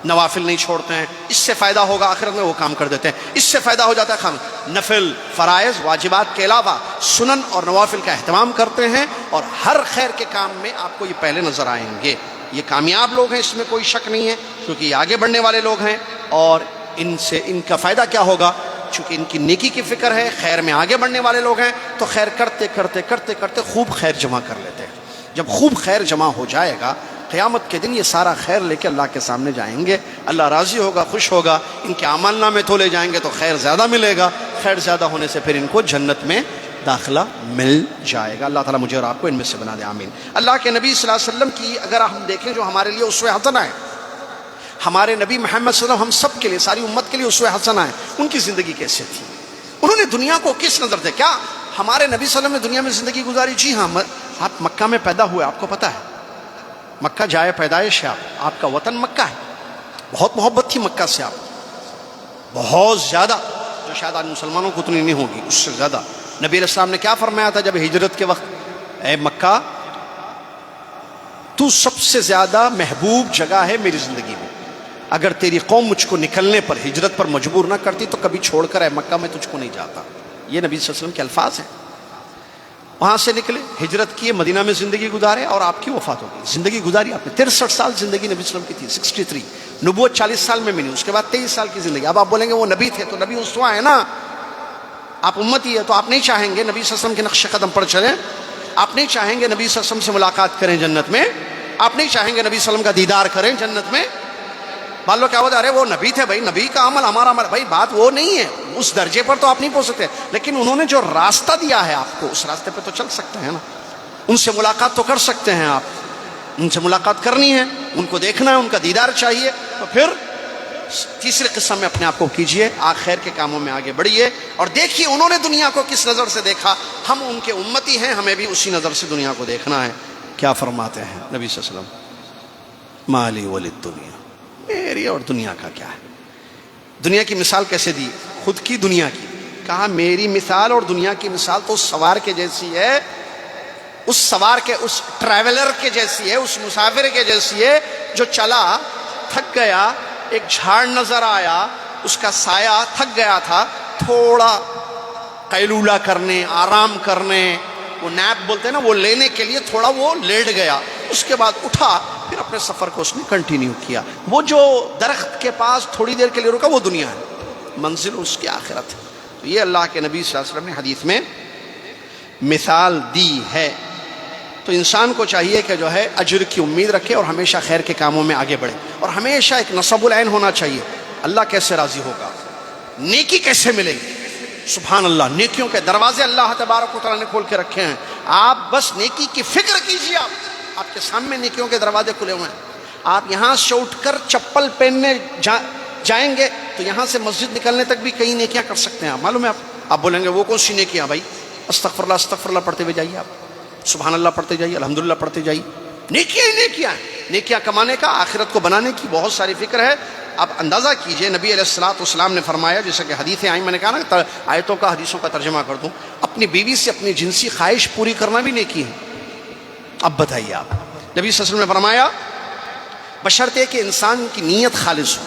نوافل نہیں چھوڑتے ہیں، اس سے فائدہ ہوگا آخرت میں، وہ کام کر دیتے ہیں. اس سے فائدہ ہو جاتا ہے نفل، فرائض، واجبات کے علاوہ سنن اور نوافل کا اہتمام کرتے ہیں، اور ہر خیر کے کام میں آپ کو یہ پہلے نظر آئیں گے. یہ کامیاب لوگ ہیں، اس میں کوئی شک نہیں ہے، کیونکہ یہ آگے بڑھنے والے لوگ ہیں. اور ان کا فائدہ کیا ہوگا؟ چونکہ ان کی نیکی کی فکر ہے، خیر میں آگے بڑھنے والے لوگ ہیں، تو خیر کرتے کرتے کرتے کرتے خوب خیر جمع کر لیتے ہیں. جب خوب خیر جمع ہو جائے گا، قیامت کے دن یہ سارا خیر لے کے اللہ کے سامنے جائیں گے، اللہ راضی ہوگا، خوش ہوگا. ان کے اعمال نامے تولے جائیں گے تو خیر زیادہ ملے گا، خیر زیادہ ہونے سے پھر ان کو جنت میں داخلہ مل جائے گا. اللہ تعالیٰ مجھے اور آپ کو ان میں سے بنا دے، آمین. اللہ کے نبی صلی اللہ علیہ وسلم کی اگر ہم دیکھیں، جو ہمارے لیے اسوہ حسنہ ہے، ہمارے نبی محمد صلی اللہ علیہ وسلم ہم سب کے لیے، ساری امت کے لیے اسوہ حسنہ ہے. ان کی زندگی کیسے تھی؟ انہوں نے دنیا کو کس نظر سے، کیا ہمارے نبی صلی اللہ علیہ وسلم نے دنیا میں زندگی گزاری؟ جی ہاں. آپ مکہ میں پیدا ہوئے، آپ کو پتہ ہے، مکہ جائے پیدائش ہے، آپ کا وطن مکہ ہے. بہت محبت تھی مکہ سے، آپ بہت زیادہ، جو شاید آج مسلمانوں کو اتنی نہیں ہوگی، اس سے زیادہ. نبی علیہ السلام نے کیا فرمایا تھا جب ہجرت کے وقت؟ اے مکہ، تو سب سے زیادہ محبوب جگہ ہے میری زندگی میں. اگر تیری قوم مجھ کو نکلنے پر، ہجرت پر مجبور نہ کرتی تو کبھی چھوڑ کر اے مکہ میں تجھ کو نہیں جاتا. یہ نبی صلی اللہ علیہ وسلم کے الفاظ ہیں. وہاں سے نکلے، ہجرت کیے، مدینہ میں زندگی گزارے، اور آپ کی وفات ہو گئی. زندگی گزاری آپ نے 63 سال زندگی نبی صلی اللہ علیہ وسلم کی تھی، 63. نبوت 40 سال میں ملی، اس کے بعد 23 سال کی زندگی. اب آپ بولیں گے وہ نبی تھے، تو نبی اسوہ ہے نا، آپ امتی ہے، تو آپ نہیں چاہیں گے نبی صلی اللہ علیہ وسلم کے نقش قدم پر چلیں؟ آپ نہیں چاہیں گے نبی صلی اللہ علیہ وسلم سے ملاقات کریں جنت میں؟ آپ نہیں چاہیں گے نبی صلی اللہ علیہ وسلم کا دیدار کریں جنت میں؟ مان لو کیا ہوتا ہے، ارے وہ نبی تھے بھائی، نبی کا عمل ہمارا عمل. بھائی بات وہ نہیں ہے، اس درجے پر تو آپ نہیں پہنچ سکتے، لیکن انہوں نے جو راستہ دیا ہے آپ کو، اس راستے پہ تو چل سکتے ہیں نا. ان سے ملاقات تو کر سکتے ہیں آپ، ان سے ملاقات کرنی ہے، ان کو دیکھنا ہے، ان کا دیدار چاہیے. تو پھر تیسری قسم میں اپنے آپ کو کیجئے، خیر کے کاموں میں آگے بڑھیے، اور دیکھیے انہوں نے دنیا کو کس نظر سے دیکھا. ہم ان کے امتی ہیں، ہمیں بھی اسی نظر سے دنیا کو دیکھنا ہے. کیا فرماتے ہیں نبی صلی اللہ علیہ وسلم؟ مالی ولد دنیا، میری اور دنیا کا کیا ہے. دنیا کی مثال کیسے دی؟ خود کی دنیا کی. کہا میری مثال اور دنیا کی مثال تو اس سوار کے جیسی ہے، اس سوار کے، اس ٹریولر کے جیسی ہے، اس مسافر کے جیسی ہے جو چلا، تھک گیا، ایک جھاڑ نظر آیا، اس کا سایہ، تھک گیا تھا، تھوڑا قیلولہ کرنے، آرام کرنے، وہ نیپ بولتے ہیں نا، وہ لینے کے لیے تھوڑا وہ لیٹ گیا، اس کے بعد اٹھا، پھر اپنے سفر کو اس نے کنٹینیو کیا. وہ جو درخت کے پاس تھوڑی دیر کے لیے رکا، وہ دنیا ہے، منزل اس کی آخرت ہے. تو یہ اللہ کے نبی صلی اللہ علیہ وسلم نے حدیث میں مثال دی ہے. تو انسان کو چاہیے کہ جو ہے اجر کی امید رکھے اور ہمیشہ خیر کے کاموں میں آگے بڑھے، اور ہمیشہ ایک نصب العین ہونا چاہیے. اللہ کیسے راضی ہوگا، نیکی کیسے ملے گی. سبحان اللہ، نیکیوں کے دروازے اللہ تبارک و تعالیٰ نے کھول کے رکھے ہیں. آپ بس نیکی کی فکر کیجیے، آپ کے سامنے نیکیوں کے دروازے کھلے ہوئے ہیں. آپ یہاں سے اٹھ کر چپل پہننے جائیں گے تو یہاں سے مسجد نکلنے تک بھی کئی نیکیاں کر سکتے ہیں. معلوم ہے آپ بولیں گے وہ کون سی نیکیاں؟ بھائی استغفر اللہ استغفر اللہ پڑھتے ہوئے جائیے، آپ سبحان اللہ پڑھتے جائیے، الحمدللہ پڑھتے جائیے. نیکیاں ہی نیکیاں ہیں. نیکیاں کمانے کا، آخرت کو بنانے کی بہت ساری فکر ہے. آپ اندازہ کیجئے، نبی علیہ السلام نے فرمایا، جیسا کہ حدیثیں آئیں، میں نے کہا نا آیتوں کا حدیثوں کا ترجمہ کر دوں، اپنی بیوی سے اپنی جنسی خواہش پوری کرنا بھی نیکی ہے. اب بتائیے آپ، نبی صلی اللہ علیہ وسلم نے فرمایا بشرطے کہ انسان کی نیت خالص ہو،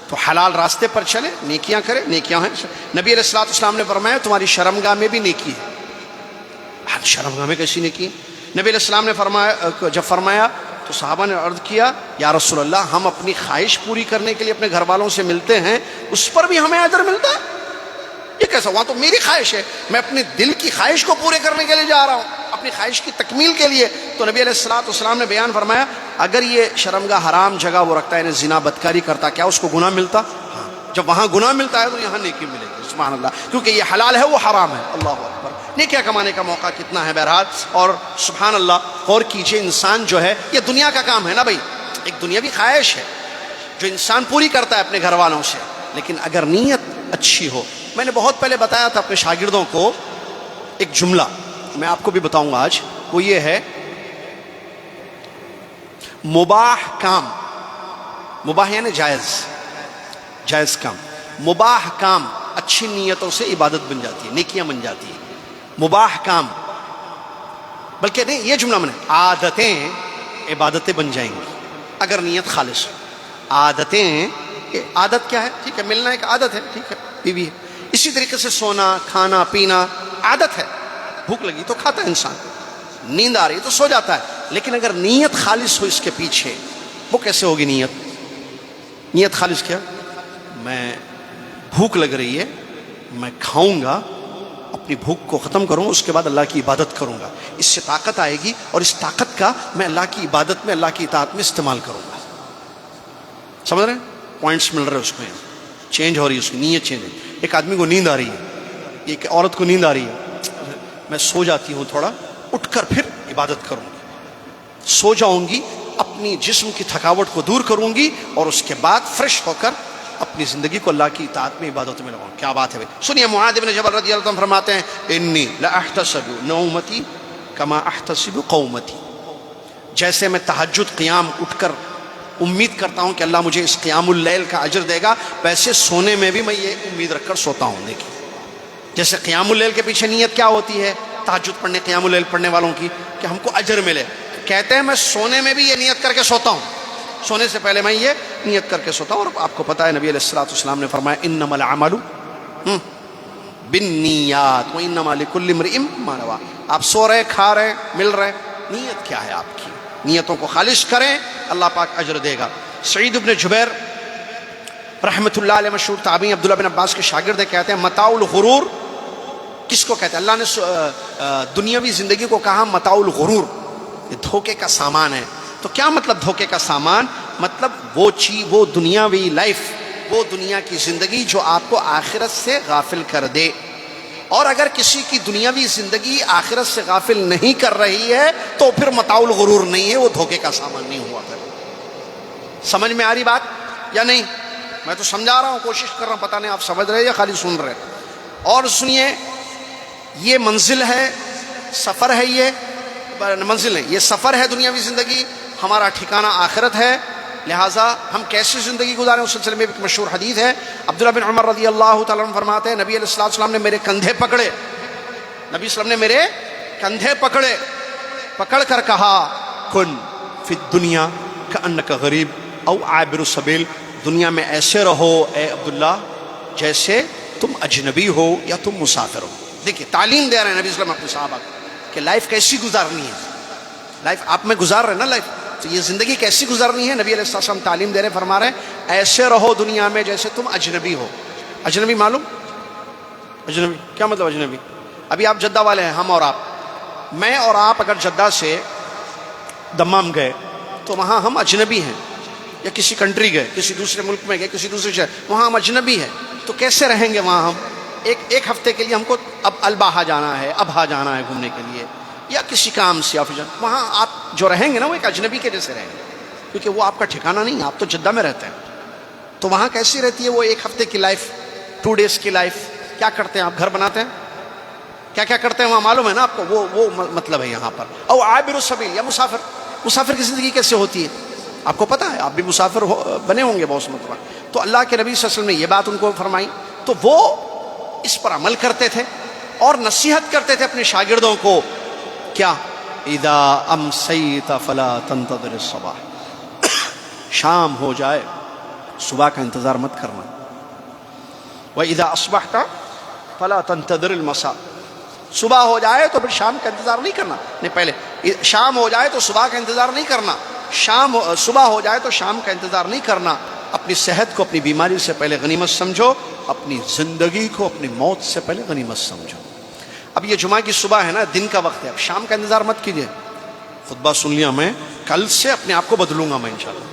تو حلال راستے پر چلے، نیکیاں کرے، نیکیاں ہیں. نبی علیہ السلام نے فرمایا تمہاری شرمگاہ میں بھی نیکی ہے. شرمگاہ میں کیسی نیکی ہے؟ نبی علیہ السلام نے جب فرمایا تو صحابہ نے عرض کیا یا رسول اللہ، ہم اپنی خواہش پوری کرنے کے لیے اپنے گھر والوں سے ملتے ہیں، اس پر بھی ہمیں اجر ملتا ہے؟ یہ کیسا؟ وہاں تو میری خواہش ہے، میں اپنے دل کی خواہش کو پورے کرنے کے لیے جا رہا ہوں، اپنی خواہش کی تکمیل کے لیے. تو نبی علیہ الصلوۃ والسلام نے بیان فرمایا اگر یہ شرمگاہ حرام جگہ وہ رکھتا ہے یعنی زنا بدکاری کرتا کیا اس کو گناہ ملتا؟ ہاں. جب وہاں گناہ ملتا ہے تو یہاں نیکی ملے گی. سبحان اللہ. کیونکہ یہ حلال ہے وہ حرام ہے. اللہ اکبر. نیکیاں کمانے کا موقع کتنا ہے بہرحال. اور سبحان اللہ غور کیجئے انسان جو ہے یہ دنیا کا کام ہے نا بھائی, ایک دنیاوی خواہش ہے جو انسان پوری کرتا ہے اپنے گھر والوں سے, لیکن اگر نیت اچھی ہو. میں نے بہت پہلے بتایا تھا اپنے شاگردوں کو ایک جملہ, میں آپ کو بھی بتاؤں گا آج, وہ یہ ہے مباح کام, مباح یعنی جائز, جائز کام, مباح کام اچھی نیتوں سے عبادت بن جاتی ہے, نیکیاں بن جاتی ہیں. مباح کام, بلکہ نہیں یہ جملہ میں نے عادتیں عبادتیں بن جائیں گی اگر نیت خالص ہو. عادتیں, عادت کیا ہے؟ ٹھیک ہے ملنا ایک عادت ہے, ٹھیک ہے بیوی ہے. اسی طریقے سے سونا کھانا پینا عادت ہے, بھوک لگی تو کھاتا ہے انسان, نیند آ رہی ہے تو سو جاتا ہے. لیکن اگر نیت خالص ہو اس کے پیچھے, وہ کیسے ہوگی نیت؟ نیت خالص کیا؟ میں بھوک لگ رہی ہے, میں کھاؤں گا, اپنی بھوک کو ختم کروں, اس کے بعد اللہ کی عبادت کروں گا. اس سے طاقت آئے گی اور اس طاقت کا میں اللہ کی عبادت میں, اللہ کی اطاعت میں استعمال کروں گا. سمجھ رہے ہیں؟ پوائنٹس مل رہے اس کو, چینج ہو رہی ہے اس کی نیت, چینج ہے. ایک آدمی کو نیند آ رہی ہے, ایک عورت کو نیند آ رہی ہے, میں سو جاتی ہوں, تھوڑا اٹھ کر پھر عبادت کروں گی, سو جاؤں گی, اپنی جسم کی تھکاوٹ کو دور کروں گی اور اس کے بعد فریش ہو کر اپنی زندگی کو اللہ کی اطاعت میں عبادت میں لگاؤں. کیا بات ہے بھائی. سنیے معاذ بن جبل رضی اللہ عنہ فرماتے ہیں انی لاحتسب نومتی کما احتسب قومتی, جیسے میں تہجد قیام اٹھ کر امید کرتا ہوں کہ اللہ مجھے اس قیام اللیل کا اجر دے گا, ویسے سونے میں بھی میں یہ امید رکھ کر سوتا ہوں. دیکھیں جیسے قیام اللیل کے پیچھے نیت کیا ہوتی ہے تہجد پڑھنے قیام اللیل پڑھنے والوں کی, کہ ہم کو اجر ملے. کہتے ہیں میں سونے میں بھی یہ نیت کر کے سوتا ہوں, سونے سے پہلے میں یہ نیت کر کے سوتا ہوں. اور آپ کو پتا ہے نبی علیہ الصلوۃ والسلام نے فرمایا انما العمل بالنیات وانما لکل امرئ ما نوى. آپ سو رہے, کھا رہے, مل رہے, نیت کیا ہے آپ کی؟ نیتوں کو خالص کریں, اللہ پاک اجر دے گا. سعید بن جبیر رحمۃ اللہ علیہ مشہور تابعی عبداللہ بن عباس کے شاگرد کہتے ہیں متاع الغرور کس کو کہتے ہیں؟ اللہ نے دنیاوی زندگی کو کہا متاع الغرور, یہ دھوکے کا سامان ہے. تو کیا مطلب دھوکے کا سامان؟ مطلب وہ چیز, وہ دنیاوی لائف, وہ دنیا کی زندگی جو آپ کو آخرت سے غافل کر دے. اور اگر کسی کی دنیاوی زندگی آخرت سے غافل نہیں کر رہی ہے تو پھر متاع الغرور نہیں ہے, وہ دھوکے کا سامان نہیں ہوا. پھر سمجھ میں آ رہی بات یا نہیں؟ میں تو سمجھا رہا ہوں, کوشش کر رہا ہوں, پتہ نہیں آپ سمجھ رہے یا خالی سن رہے. اور سنیے, یہ منزل ہے, سفر ہے, یہ منزل ہے, یہ سفر ہے دنیاوی زندگی, ہمارا ٹھکانہ آخرت ہے. لہٰذا ہم کیسے زندگی گزاریں اس سلسلے میں ایک مشہور حدیث ہے. عبداللہ بن عمر رضی اللہ تعالیٰ عنہ فرماتے ہیں نبی علیہ الصلوۃ والسلام نے میرے کندھے پکڑے, نبی صلی اللہ علیہ وسلم نے میرے کندھے پکڑے, پکڑ کر کہا کن فی الدنیا کأنک غریب او عابر السبیل, دنیا میں ایسے رہو اے عبداللہ جیسے تم اجنبی ہو یا تم مسافر ہو. دیکھیے تعلیم دے رہے ہیں نبی صلی اللہ علیہ وسلم اپنے صحابہ کو کہ لائف کیسی گزارنی ہے. لائف آپ میں گزار رہے ہیں نا لائف, تو یہ زندگی کیسی گزارنی ہے نبی علیہ السلام تعلیم دے رہے, فرما رہے ہیں ایسے رہو دنیا میں جیسے تم اجنبی ہو. اجنبی معلوم؟ اجنبی کیا مطلب اجنبی؟ ابھی آپ جدہ والے ہیں, ہم اور آپ, میں اور آپ اگر جدہ سے دمام گئے تو وہاں ہم اجنبی ہیں, یا کسی کنٹری گئے, کسی دوسرے ملک میں گئے, کسی دوسرے شہر, وہاں ہم اجنبی ہیں. تو کیسے رہیں گے وہاں ہم؟ ایک ہفتے کے لیے ہم کو اب الباحہ جانا ہے, ابہا جانا ہے گھومنے کے لیے, یا کسی کام سے آفس جانا, وہاں آپ جو رہیں گے نا وہ ایک اجنبی کے جیسے رہیں گے, کیونکہ وہ آپ کا ٹھکانہ نہیں ہے, آپ تو جدہ میں رہتے ہیں. تو وہاں کیسی رہتی ہے وہ ایک ہفتے کی لائف, 2 days کی لائف؟ کیا کرتے ہیں آپ؟ گھر بناتے ہیں, کیا کیا کرتے ہیں وہاں معلوم ہے نا آپ کو؟ وہ مطلب ہے یہاں پر. او عابر السبیل یا مسافر, مسافر کی زندگی کیسے ہوتی ہے آپ کو پتہ ہے, آپ بھی مسافر بنے ہوں گے بہت مرتبہ. تو اللہ کے نبی صلی اللہ علیہ وسلم نے یہ بات ان کو فرمائی, تو وہ اس پر عمل کرتے تھے اور نصیحت کرتے تھے اپنے شاگردوں کو. کیا؟ اذا امسیت فلا تنتظر الصباح, شام ہو جائے صبح کا انتظار مت کرنا. وَإِذَا أَصْبَحْتَ فَلَا تَنْتَظِرِ الْمَسَاءَ, صبح ہو جائے تو پھر شام کا انتظار نہیں کرنا. نہیں, پہلے شام ہو جائے تو صبح کا انتظار نہیں کرنا, صبح ہو جائے تو شام کا انتظار نہیں کرنا. اپنی صحت کو اپنی بیماری سے پہلے غنیمت سمجھو, اپنی زندگی کو اپنی موت سے پہلے غنیمت سمجھو. اب یہ جمعہ کی صبح ہے نا، دن کا وقت ہے، اب شام کا انتظار مت کیجیے. خطبہ سن لیا میں، کل سے اپنے آپ کو بدلوں گا میں انشاءاللہ.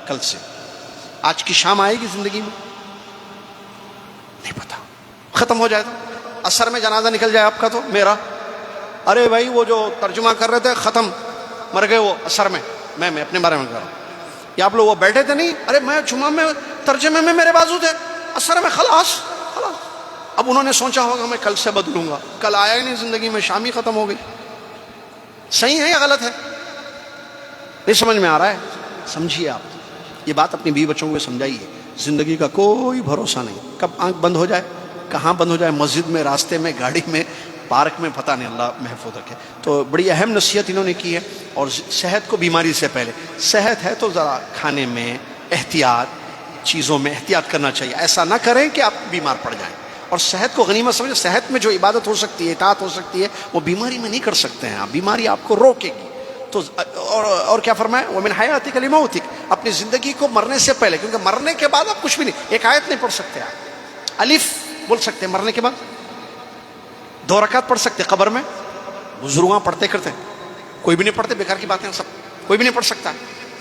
کل سے آج کی شام آئے گی زندگی میں نہیں پتا، ختم ہو جائے تو عصر میں جنازہ نکل جائے آپ کا تو میرا، ارے بھائی وہ جو ترجمہ کر رہے تھے ختم، مر گئے وہ عصر میں. میں اپنے بارے میں کر رہا ہوں. یا آپ لوگ وہ بیٹھے تھے نہیں، ارے میں جمعہ میں ترجمے میں میرے بازو تھے، عصر میں خلاص. اب انہوں نے سوچا ہوگا میں کل سے بدلوں گا، کل آیا ہی نہیں زندگی میں، شام ہی ختم ہو گئی. صحیح ہے یا غلط ہے؟ نہیں سمجھ میں آ رہا ہے؟ سمجھیے آپ یہ بات اپنی بیوی بچوں کو سمجھائیے. زندگی کا کوئی بھروسہ نہیں، کب آنکھ بند ہو جائے، کہاں بند ہو جائے، مسجد میں، راستے میں، گاڑی میں، پارک میں، پتہ نہیں، اللہ محفوظ رکھے. تو بڑی اہم نصیحت انہوں نے کی ہے. اور صحت کو بیماری سے پہلے، صحت ہے تو ذرا کھانے میں احتیاط، چیزوں میں احتیاط کرنا چاہیے. ایسا نہ کریں کہ آپ بیمار پڑ جائیں. اور صحت کو غنیمت سمجھیں. صحت میں جو عبادت ہو سکتی ہے، اطاعت ہو سکتی ہے، وہ بیماری میں نہیں کر سکتے ہیں آپ. بیماری آپ کو روکے گی. تو اور کیا فرمایا، وَمِنْ حَيَاتِكَ لِمَوْتِكَ، اپنی زندگی کو مرنے سے پہلے، کیونکہ مرنے کے بعد آپ کچھ بھی نہیں، ایک آیت نہیں پڑھ سکتے آپ، الف بول سکتے ہیں مرنے کے بعد، 2 رکعت پڑھ سکتے قبر میں. بزرگاں پڑھتے کرتے، کوئی بھی نہیں پڑھتے، بیکار کی باتیں سب، کوئی بھی نہیں پڑھ سکتا ہے،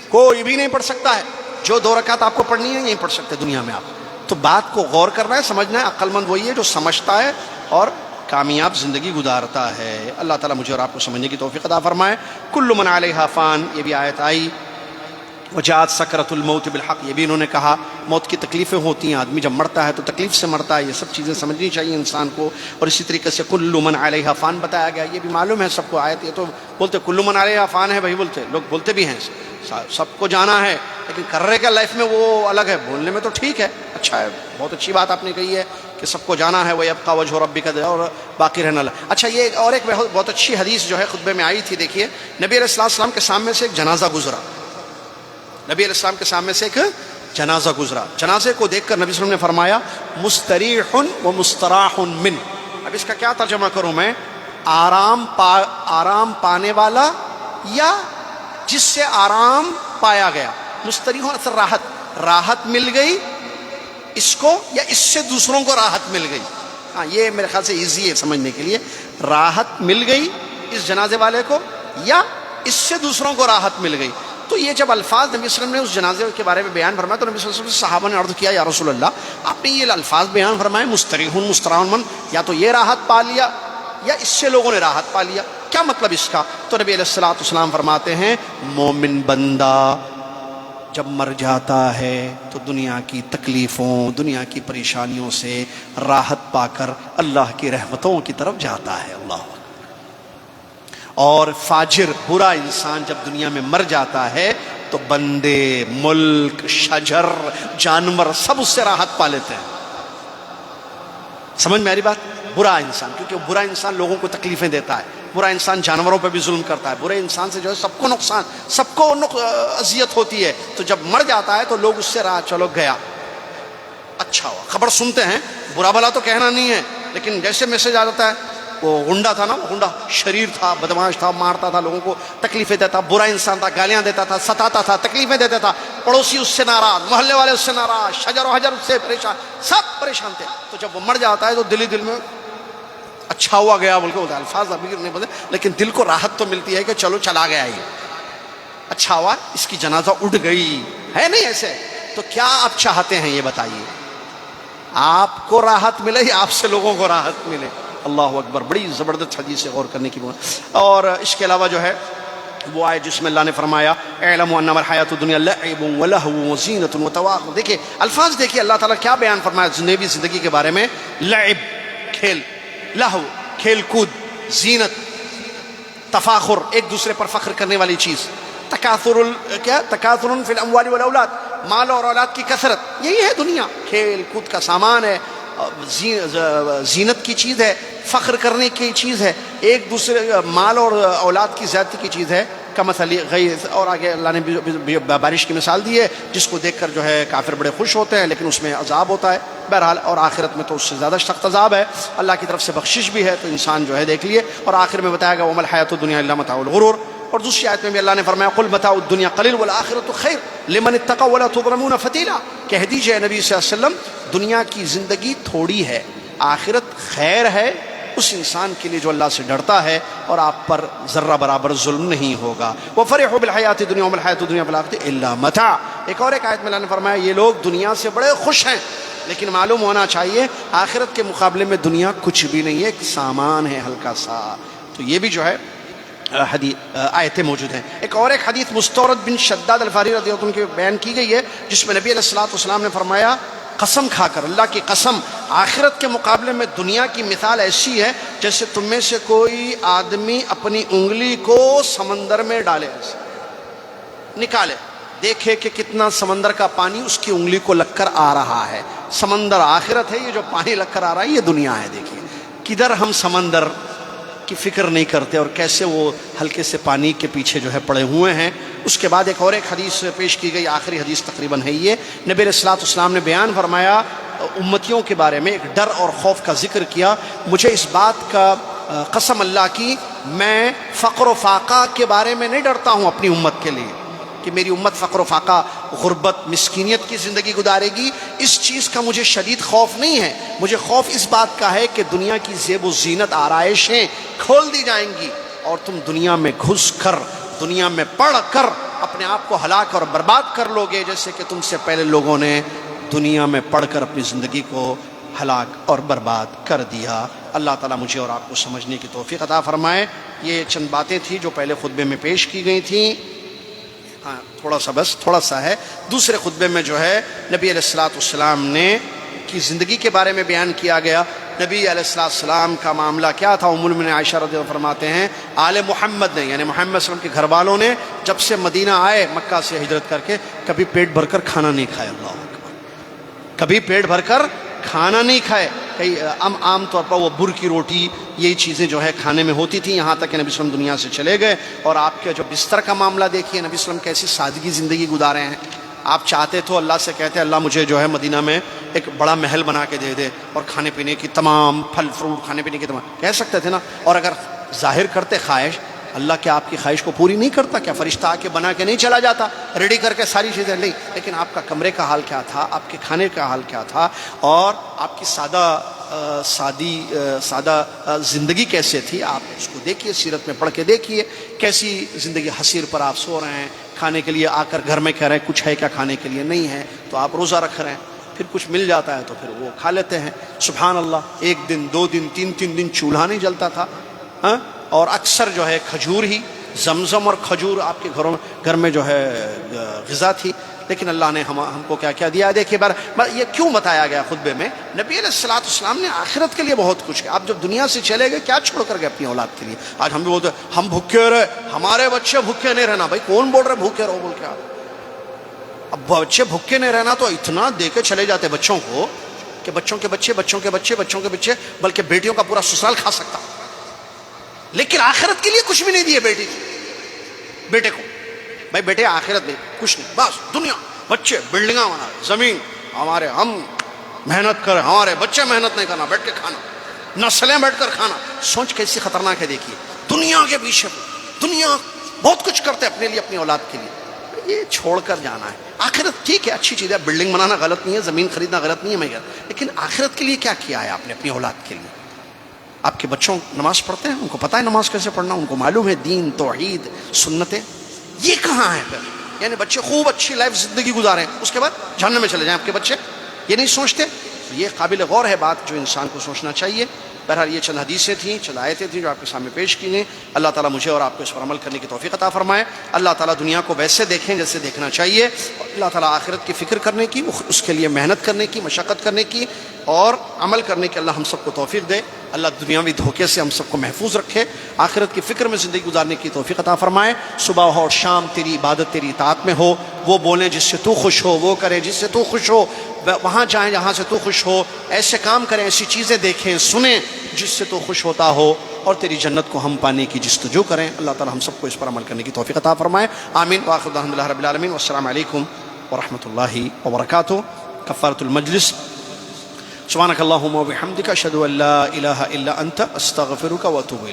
کوئی بھی نہیں پڑھ سکتا ہے. جو 2 رکعت آپ کو پڑھنی ہے نہیں پڑھ سکتے دنیا میں آپ. تو بات کو غور کرنا ہے، سمجھنا ہے. عقل مند وہی ہے جو سمجھتا ہے اور کامیاب زندگی گزارتا ہے. اللہ تعالیٰ مجھے اور آپ کو سمجھنے کی توفیق عطا فرمائے. کل من علیہا فان، یہ بھی آیت آئی. وجاءت سکرۃ الموت بالحق، یہ بھی انہوں نے کہا موت کی تکلیفیں ہوتی ہیں، آدمی جب مرتا ہے تو تکلیف سے مرتا ہے. یہ سب چیزیں سمجھنی چاہیے انسان کو. اور اسی طریقے سے کل من علیہا فان بتایا گیا، یہ بھی معلوم ہے سب کو آیت. یہ تو بولتے کل من علیہا فان ہے بھائی، بولتے لوگ، بولتے بھی ہیں سب کو جانا ہے، لیکن کر رہے کیا لائف میں وہ الگ ہے. بولنے میں تو ٹھیک ہے، اچھا ہے، بہت اچھی بات آپ نے کہی ہے کہ سب کو جانا ہے. وَيَبْقَى وَجْهُ رَبِّكَ، اور باقی رہنا. اچھا یہ اور ایک بہت اچھی حدیث جو ہے خطبے میں آئی تھی. دیکھیے نبی علیہ السلام کے سامنے سے ایک جنازہ گزرا. نبی علیہ السلام کے سامنے سے ایک جنازہ گزرا. جنازے کو دیکھ کر نبی صلی اللہ علیہ وسلم نے فرمایا مستریح و مستراح من. اب اس کا کیا ترجمہ کروں میں؟ آرام پانے والا یا جس سے آرام پایا گیا. مستریح اثر راحت مل گئی اس کو، یا اس سے دوسروں کو راحت مل گئی. ہاں یہ میرے خیال سے ایزی ہے سمجھنے کے لیے. راحت مل گئی اس جنازے والے کو، یا اس سے دوسروں کو راحت مل گئی. تو یہ جب الفاظ نبی صلی اللہ علیہ وسلم نے اس جنازے کے بارے میں بیان فرمایا تو نبی صلی اللہ علیہ وسلم سے صحابہ نے عرض کیا یا رسول اللہ، آپ نے یہ الفاظ بیان فرمائے مستریح مستراح من، یا تو یہ راحت پا لیا یا اس سے لوگوں نے راحت پا لیا، کیا مطلب اس کا؟ تو نبی علیہ الصلوۃ والسلام فرماتے ہیں مومن بندہ جب مر جاتا ہے تو دنیا کی تکلیفوں، دنیا کی پریشانیوں سے راحت پا کر اللہ کی رحمتوں کی طرف جاتا ہے. اللہ. اور فاجر برا انسان جب دنیا میں مر جاتا ہے تو بندے، ملک، شجر، جانور سب اس سے راحت پا لیتے ہیں. سمجھ میں آ رہی بات؟ برا انسان، کیونکہ برا انسان لوگوں کو تکلیفیں دیتا ہے، برا انسان جانوروں پہ بھی ظلم کرتا ہے، برے انسان سے جو ہے سب کو نقصان، سب کو اذیت ہوتی ہے. تو جب مر جاتا ہے تو لوگ اس سے راہ چلو گیا، اچھا ہوا. خبر سنتے ہیں، برا بھلا تو کہنا نہیں ہے، لیکن جیسے میسج آ جاتا ہے، وہ غنڈہ تھا نا، وہ غنڈہ شریر تھا، بدماش تھا، مارتا تھا، لوگوں کو تکلیفیں دیتا، برا انسان تھا، گالیاں دیتا تھا، ستاتا تھا، تکلیفیں دیتا تھا، پڑوسی اس سے ناراض، محلے والے اس سے ناراض، شجر و حجر اس سے پریشان، سب پریشان تھے. تو جب وہ مر جاتا ہے تو دل میں اچھا ہوا گیا بول کے ہوتا ہے. الفاظ ابھی نہیں بدلے، لیکن دل کو راحت تو ملتی ہے کہ چلو چلا گیا یہ، اچھا ہوا، اس کی جنازہ اٹھ گئی ہے. نہیں ایسے تو کیا آپ چاہتے ہیں یہ بتائیے؟ آپ کو راحت ملے یا آپ سے لوگوں کو راحت ملے؟ اللہ اکبر. بڑی زبردست حدیث سے غور کرنے کی بات. اور اس کے علاوہ جو ہے وہ آئے جس میں اللہ نے فرمایا اعلموا انما الحیاۃ الدنیا لعب ولہو وزینۃ وتفاخر. دیکھیے الفاظ، دیکھیے اللہ تعالیٰ کیا بیان فرمایا نبی زندگی کے بارے میں. لعب کھیل، لہو کھیل کود، زینت تفاخر ایک دوسرے پر فخر کرنے والی چیز، تکاثر کیا تکاثر فی الاموال والاولاد، مال اور اولاد کی کثرت، یہی ہے دنیا. کھیل کود کا سامان ہے، زینت کی چیز ہے، فخر کرنے کی چیز ہے، ایک دوسرے مال اور اولاد کی زیادتی کی چیز ہے. کمثل غیث، اور آگے اللہ نے بارش کی مثال دی ہے جس کو دیکھ کر جو ہے کافر بڑے خوش ہوتے ہیں لیکن اس میں عذاب ہوتا ہے. بہرحال اور آخرت میں تو اس سے زیادہ سخت عذاب ہے. اللہ کی طرف سے بخشش بھی ہے تو انسان جو ہے دیکھ لیے. اور آخر میں بتایا گا وما الحیاۃ الدنیا الا متاع الغرور. اور دوسری آیت میں بھی اللہ نے فرمایا قل متاع الدنیا قلیل والآخرۃ خیر لمن اتقى ولا تظلمون فتیلا. کہہ دیجئے نبی صلی اللہ علیہ وسلم دنیا کی زندگی تھوڑی ہے، آخرت خیر ہے اس انسان کے لیے جو اللہ سے ڈرتا ہے اور آپ پر ذرہ برابر ظلم نہیں ہوگا۔ وَفَرِحُوا بِالْحَيَاةِ الدُّنْيَا وَمَا الْحَيَاةُ الدُّنْيَا فِي الْآخِرَةِ إِلَّا مَتَاعٌ۔ ایک اور ایک آیت میں اللہ نے فرمایا یہ لوگ دنیا سے بڑے خوش ہیں، لیکن معلوم ہونا چاہیے آخرت کے مقابلے میں دنیا کچھ بھی نہیں ہے، ایک سامان ہے ہلکا سا۔ تو یہ بھی جو ہے آیتیں موجود ہیں۔ ایک اور ایک حدیث مستورد بن شداد الفاری رضی اللہ عنہ کی بیان کی گئی ہے، جس میں نبی علیہ الصلوۃ والسلام نے فرمایا قسم کھا کر، اللہ کی قسم، آخرت کے مقابلے میں دنیا کی مثال ایسی ہے جیسے تم میں سے کوئی آدمی اپنی انگلی کو سمندر میں ڈالے، ایسے نکالے، دیکھے کہ کتنا سمندر کا پانی اس کی انگلی کو لگ کر آ رہا ہے۔ سمندر آخرت ہے، یہ جو پانی لگ کر آ رہا ہے یہ دنیا ہے۔ دیکھیے کدھر ہم سمندر کی فکر نہیں کرتے اور کیسے وہ ہلکے سے پانی کے پیچھے جو ہے پڑے ہوئے ہیں۔ اس کے بعد ایک اور ایک حدیث پیش کی گئی، آخری حدیث تقریباً ہے یہ، نبی علیہ الصلوۃ والسلام نے بیان فرمایا امتیوں کے بارے میں، ایک ڈر اور خوف کا ذکر کیا، مجھے اس بات کا قسم اللہ کی میں فقر و فاقہ کے بارے میں نہیں ڈرتا ہوں اپنی امت کے لیے کہ میری امت فقر و فاقہ، غربت، مسکینیت کی زندگی گزارے گی، اس چیز کا مجھے شدید خوف نہیں ہے، مجھے خوف اس بات کا ہے کہ دنیا کی زیب و زینت، آرائشیں کھول دی جائیں گی اور تم دنیا میں گھس کر، دنیا میں پڑھ کر اپنے آپ کو ہلاک اور برباد کر لو گے، جیسے کہ تم سے پہلے لوگوں نے دنیا میں پڑھ کر اپنی زندگی کو ہلاک اور برباد کر دیا۔ اللہ تعالیٰ مجھے اور آپ کو سمجھنے کی توفیق عطا فرمائے۔ یہ چند باتیں تھیں جو پہلے خطبے میں پیش کی گئی تھیں، ہاں تھوڑا سا ہے۔ دوسرے خطبے میں جو ہے نبی علیہ الصلوۃ والسلام نے کی زندگی کے بارے میں بیان کیا گیا۔ نبی علیہ الصلوۃ والسلام کا معاملہ کیا تھا؟ ام المؤمنین عائشہ رضی اللہ عنہا فرماتے ہیں آل محمد نے، یعنی محمد صلی اللہ علیہ وسلم کے گھر والوں نے جب سے مدینہ آئے مکہ سے ہجرت کر کے، کبھی پیٹ بھر کر کھانا نہیں کھایا، اللہ اکبر، کبھی پیٹ بھر کر کھانا نہیں کھائے۔ کئی عام طور پر وہ بر کی روٹی، یہی چیزیں جو ہے کھانے میں ہوتی تھیں، یہاں تک کہ نبی صلی اللہ علیہ وسلم دنیا سے چلے گئے۔ اور آپ کے جو بستر کا معاملہ دیکھیے، نبی صلی اللہ علیہ وسلم کیسی سادگی زندگی گزارے ہیں۔ آپ چاہتے تو اللہ سے کہتے اللہ مجھے جو ہے مدینہ میں ایک بڑا محل بنا کے دے دے اور کھانے پینے کی تمام پھل فروٹ، کھانے پینے کی تمام، کہہ سکتے تھے نا۔ اور اگر ظاہر کرتے خواہش، اللہ کیا آپ کی خواہش کو پوری نہیں کرتا؟ کیا فرشتہ آ کے بنا کے نہیں چلا جاتا ریڈی کر کے ساری چیزیں؟ نہیں، لیکن آپ کا کمرے کا حال کیا تھا، آپ کے کھانے کا حال کیا تھا، اور آپ کی سادہ زندگی کیسے تھی، آپ اس کو دیکھیے، سیرت میں پڑھ کے دیکھیے کیسی زندگی حسیر پر آپ سو رہے ہیں، کھانے کے لیے آ کر گھر میں کہہ رہے ہیں کچھ ہے کیا کھانے کے لیے؟ نہیں ہے تو آپ روزہ رکھ رہے ہیں، پھر کچھ مل جاتا ہے تو پھر وہ کھا لیتے ہیں۔ سبحان اللہ، ایک دن، 2 دن، 3 دن چولہا نہیں جلتا تھا، ہاں، اور اکثر جو ہے کھجور ہی، زمزم اور کھجور آپ کے گھر میں جو ہے غذا تھی۔ لیکن اللہ نے ہم کو کیا کیا دیا؟ دیکھیے یہ کیوں بتایا گیا خطبے میں؟ نبی علیہ الصلوۃ والسلام نے آخرت کے لیے بہت کچھ کیا۔ آپ جب دنیا سے چلے گئے کیا چھوڑ کر گئے اپنی اولاد کے لیے؟ آج ہم بھی بولتے ہیں ہم بھوکے رہے، ہمارے بچے بھوکے نہیں رہنا۔ بھائی کون بول رہے بھوکے رہو بول کے؟ آپ اب بچے بھوکے نہیں رہنا تو اتنا دے کے چلے جاتے بچوں کو کہ بچوں کے بچے بلکہ بیٹیوں کا پورا سسرال کھا سکتا، لیکن آخرت کے لیے کچھ بھی نہیں دیے بیٹے کو۔ بھائی بیٹے آخرت میں کچھ نہیں، بس دنیا، بچے بلڈنگاں بنا، زمین ہمارے، ہم محنت کریں، ہمارے بچے محنت نہیں کرنا، بیٹھ کے کھانا، نسلیں بیٹھ کر کھانا۔ سوچ کیسی خطرناک ہے دیکھیے، دنیا کے پیچھے، دنیا بہت کچھ کرتے اپنے لیے، اپنی اولاد کے لیے، یہ چھوڑ کر جانا ہے۔ آخرت ٹھیک ہے، اچھی چیز ہے، بلڈنگ بنانا غلط نہیں ہے، زمین خریدنا غلط نہیں ہے، میں لیکن آخرت کے لیے کیا کیا ہے آپ نے اپنی اولاد کے لیے؟ آپ کے بچوں نماز پڑھتے ہیں، ان کو پتہ ہے نماز کیسے پڑھنا، ان کو معلوم ہے دین، توحید، سنتیں، یہ کہاں ہے پھر؟ یعنی بچے خوب اچھی لائف زندگی گزاریں، اس کے بعد جہنم میں چلے جائیں آپ کے بچے، یہ نہیں سوچتے؟ یہ قابل غور ہے بات جو انسان کو سوچنا چاہیے۔ بہرحال یہ چند حدیثیں تھیں، چند آیتیں تھیں جو آپ کے سامنے پیش کی گئیں۔ اللہ تعالیٰ مجھے اور آپ کو اس پر عمل کرنے کی توفیق عطا فرمائے۔ اللہ تعالیٰ دنیا کو ویسے دیکھیں جیسے دیکھنا چاہیے، اللہ تعالیٰ آخرت کی فکر کرنے کی، اس کے لیے محنت کرنے کی، مشقت کرنے کی اور عمل کرنے کی اللہ ہم سب کو توفیق دے۔ اللہ دنیاوی دھوکے سے ہم سب کو محفوظ رکھے، آخرت کی فکر میں زندگی گزارنے کی توفیق عطا فرمائے۔ صبح اور شام تیری عبادت تیری اطاعت میں ہو، وہ بولیں جس سے تو خوش ہو، وہ کریں جس سے تو خوش ہو، وہاں جائیں جہاں سے تو خوش ہو، ایسے کام کریں، ایسی چیزیں دیکھیں سنیں جس سے تو خوش ہوتا ہو، اور تیری جنت کو ہم پانے کی جستجو کریں۔ اللہ تعالی ہم سب کو اس پر عمل کرنے کی توفیق عطا فرمائے، آمین۔ وآخر دعوانا الحمدللہ رب العالمین، والسلام علیکم ورحمۃ اللہ وبرکاتہ۔ کفارۃ المجلس، سبحانک اللہم وبحمدک، اشہد ان لا الہ الا انت، استغفرک واتوب الیک۔